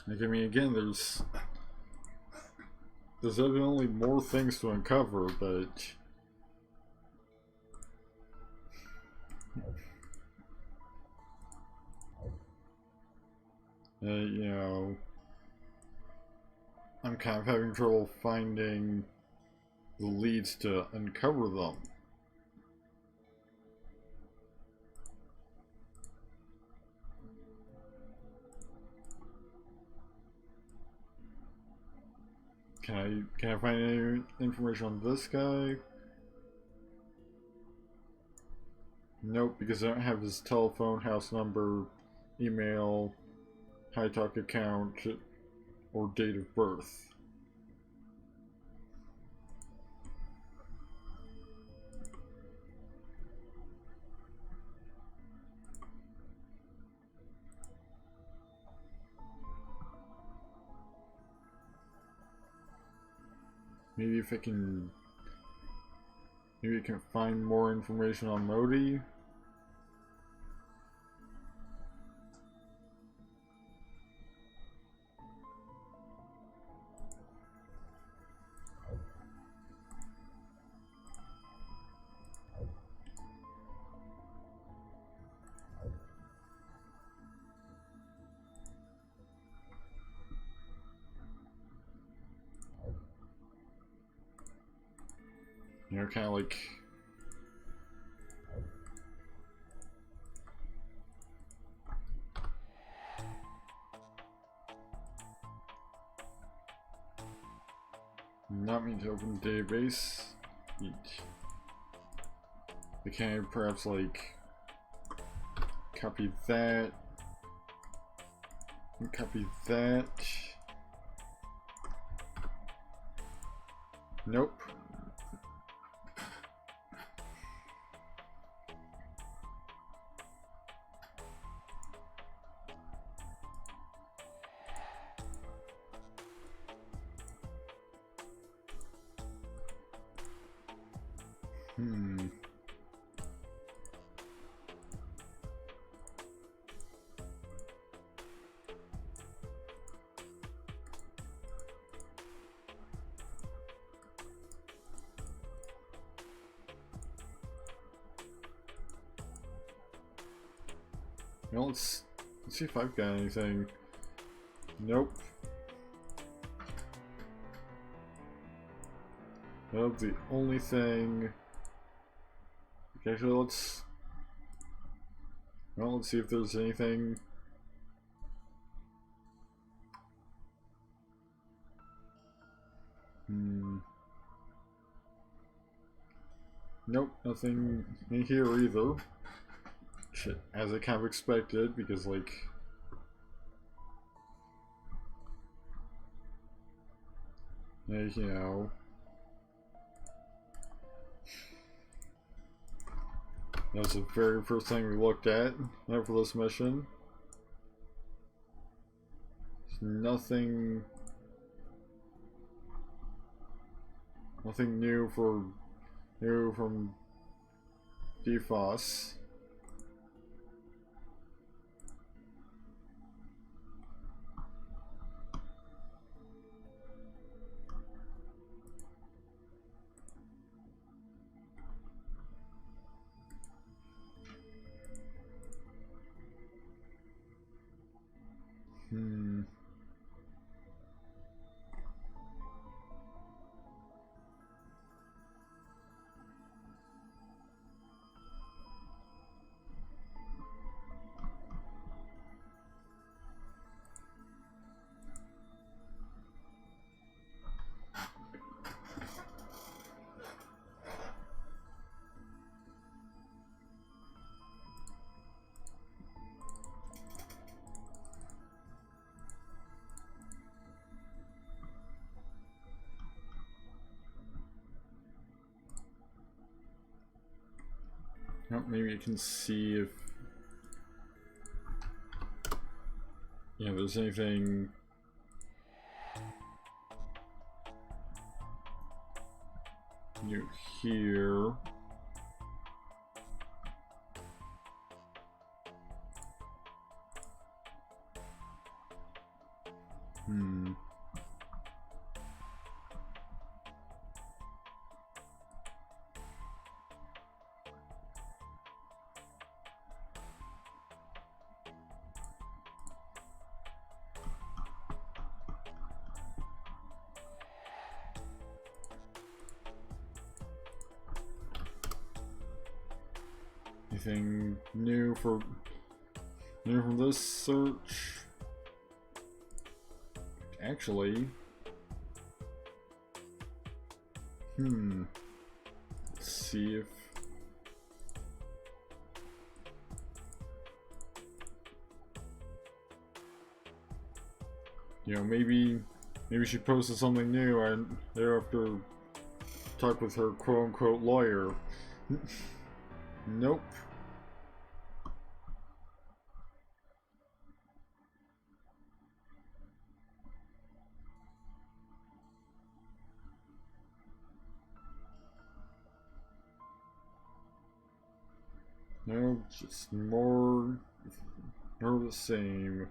Like, I mean, again, there's evidently more things to uncover, but you know, I'm kind of having trouble finding the leads to uncover them. Can I find any information on this guy? Nope, because I don't have his telephone, house number, email, high talk account, or date of birth. Maybe if I can... Maybe I can find more information on Modi. You know, kind of like... Not mean to open the database. They can perhaps like copy that. And copy that. Nope. Well, let's see if I've got anything. Nope. That's the only thing. Actually, let's see if there's anything. Nope, nothing in here either. Shit, as I kind of expected, because like... You know... That was the very first thing we looked at for this mission. There's nothing new from DFOS. Oh, maybe I can see if there's anything new here. Anything new from this search? Actually, let's see if maybe she posted something new and they have to talk with her quote-unquote lawyer. Nope. No, just more of the same.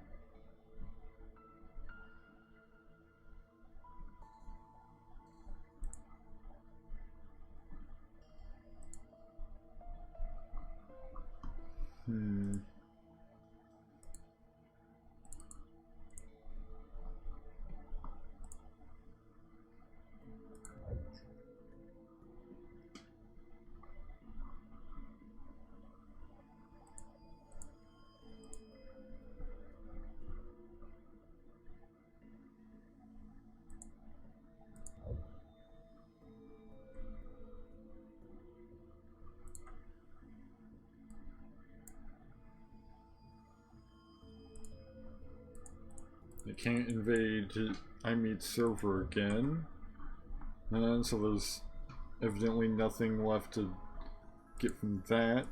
can't invade iMeet's server again. And so there's evidently nothing left to get from that.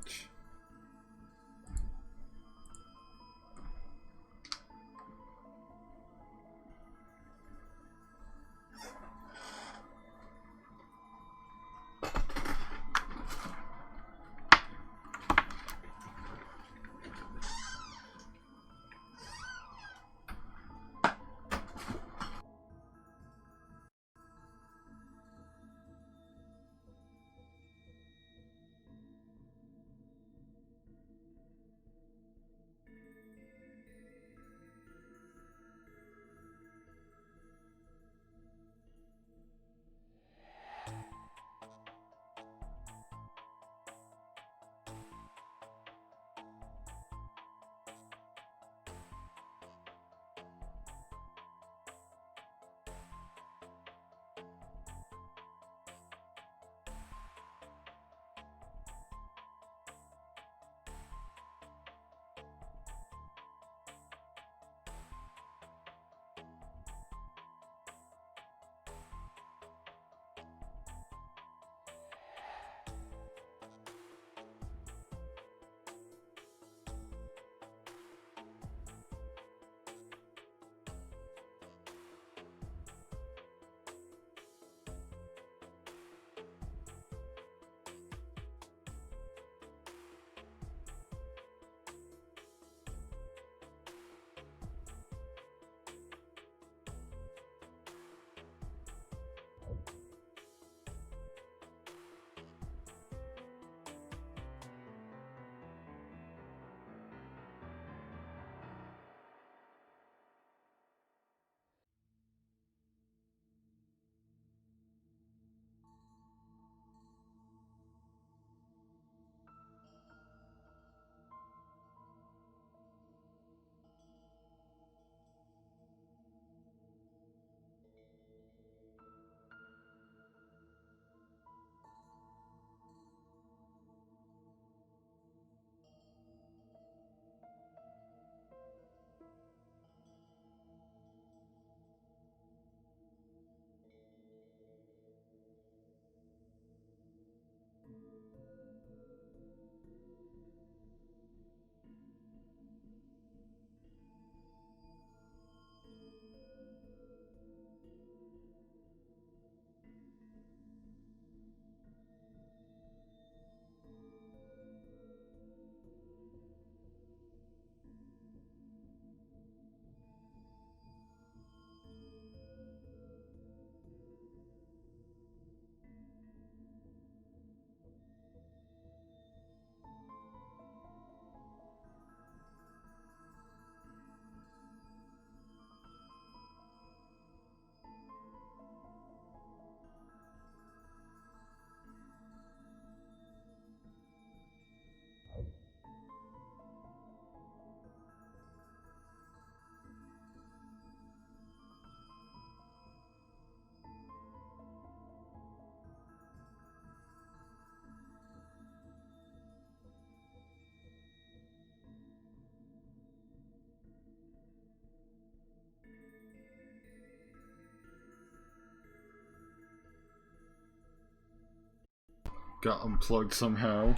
Got unplugged somehow,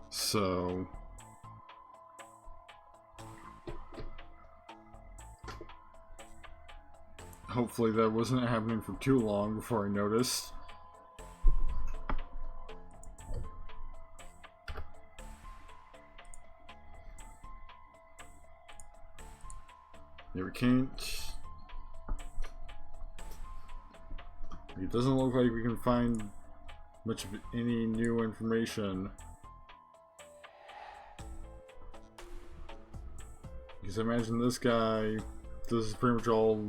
so hopefully that wasn't happening for too long before I noticed. Yeah, we can't. It doesn't look like we can find much of any new information. Because I imagine this guy, this is pretty much all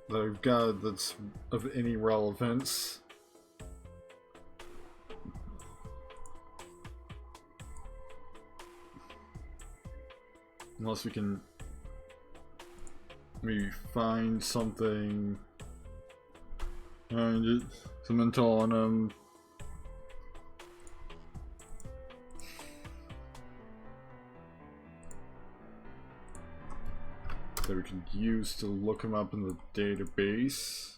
that I've got that's of any relevance. Unless we can maybe find something and some intel on him. that we can use to look him up in the database.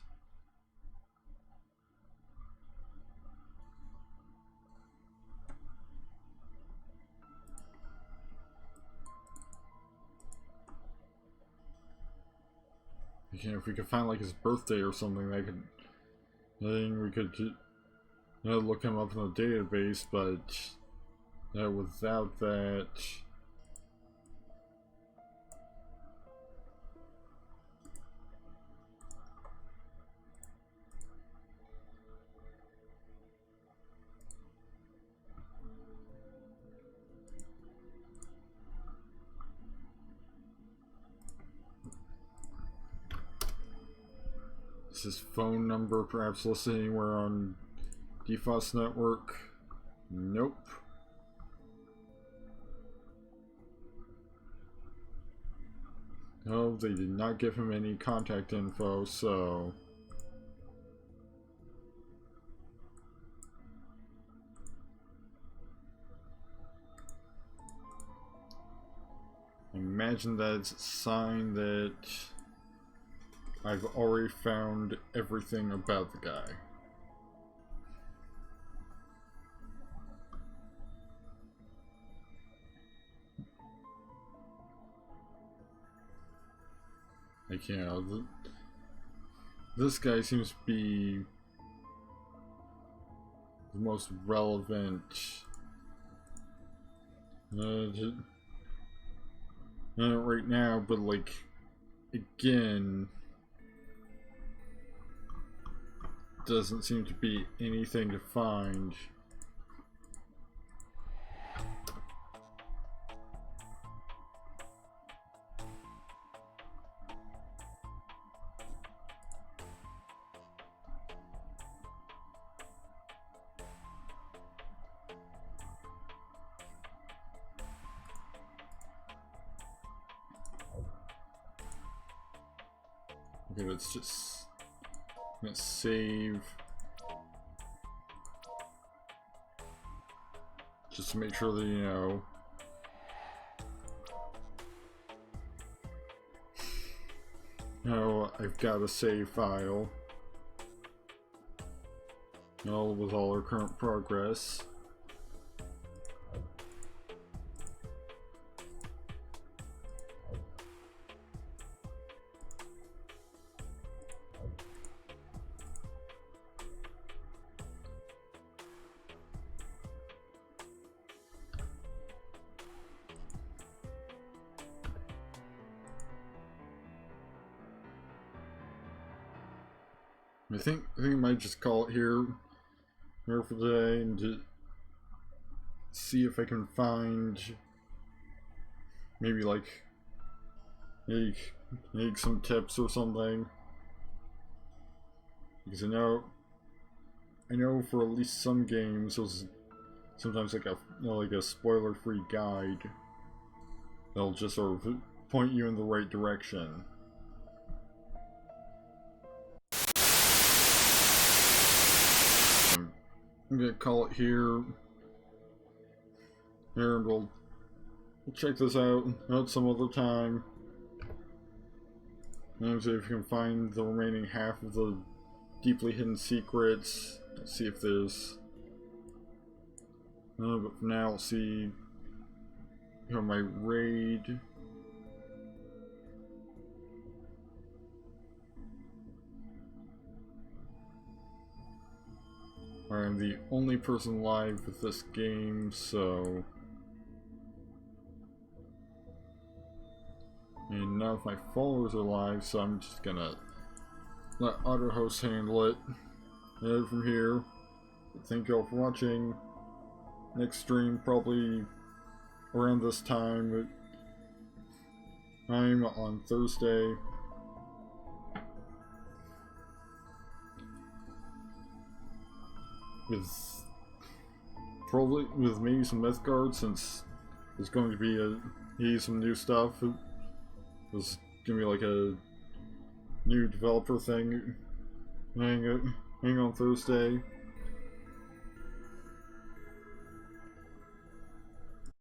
If we could find like his birthday or something, then we could look him up in the database. But without that, is his phone number perhaps listed anywhere on DFOS network? Nope. No, they did not give him any contact info, so imagine that's a sign that I've already found everything about the guy. Like, you know, this guy seems to be the most relevant right now, but like, again, doesn't seem to be anything to find. Okay, let's just save just to make sure that, you know, I've got a save file with all our current progress. I think I might just call it here for today and just see if I can find maybe like some tips or something, because I know for at least some games there's sometimes like a spoiler-free guide that'll just sort of point you in the right direction. I'm gonna call it here. And we'll check this out some other time. And see if we can find the remaining half of the deeply hidden secrets. Let's see if there's. But for now, I'll see. My raid. I'm the only person live with this game, so... And none of my followers are live, so I'm just gonna let AutoHost handle it from here. Thank you all for watching. Next stream probably around this time. I'm on Thursday. With maybe some Mythgard, since there's going to be some new stuff. There's gonna be like a new developer thing hang on Thursday.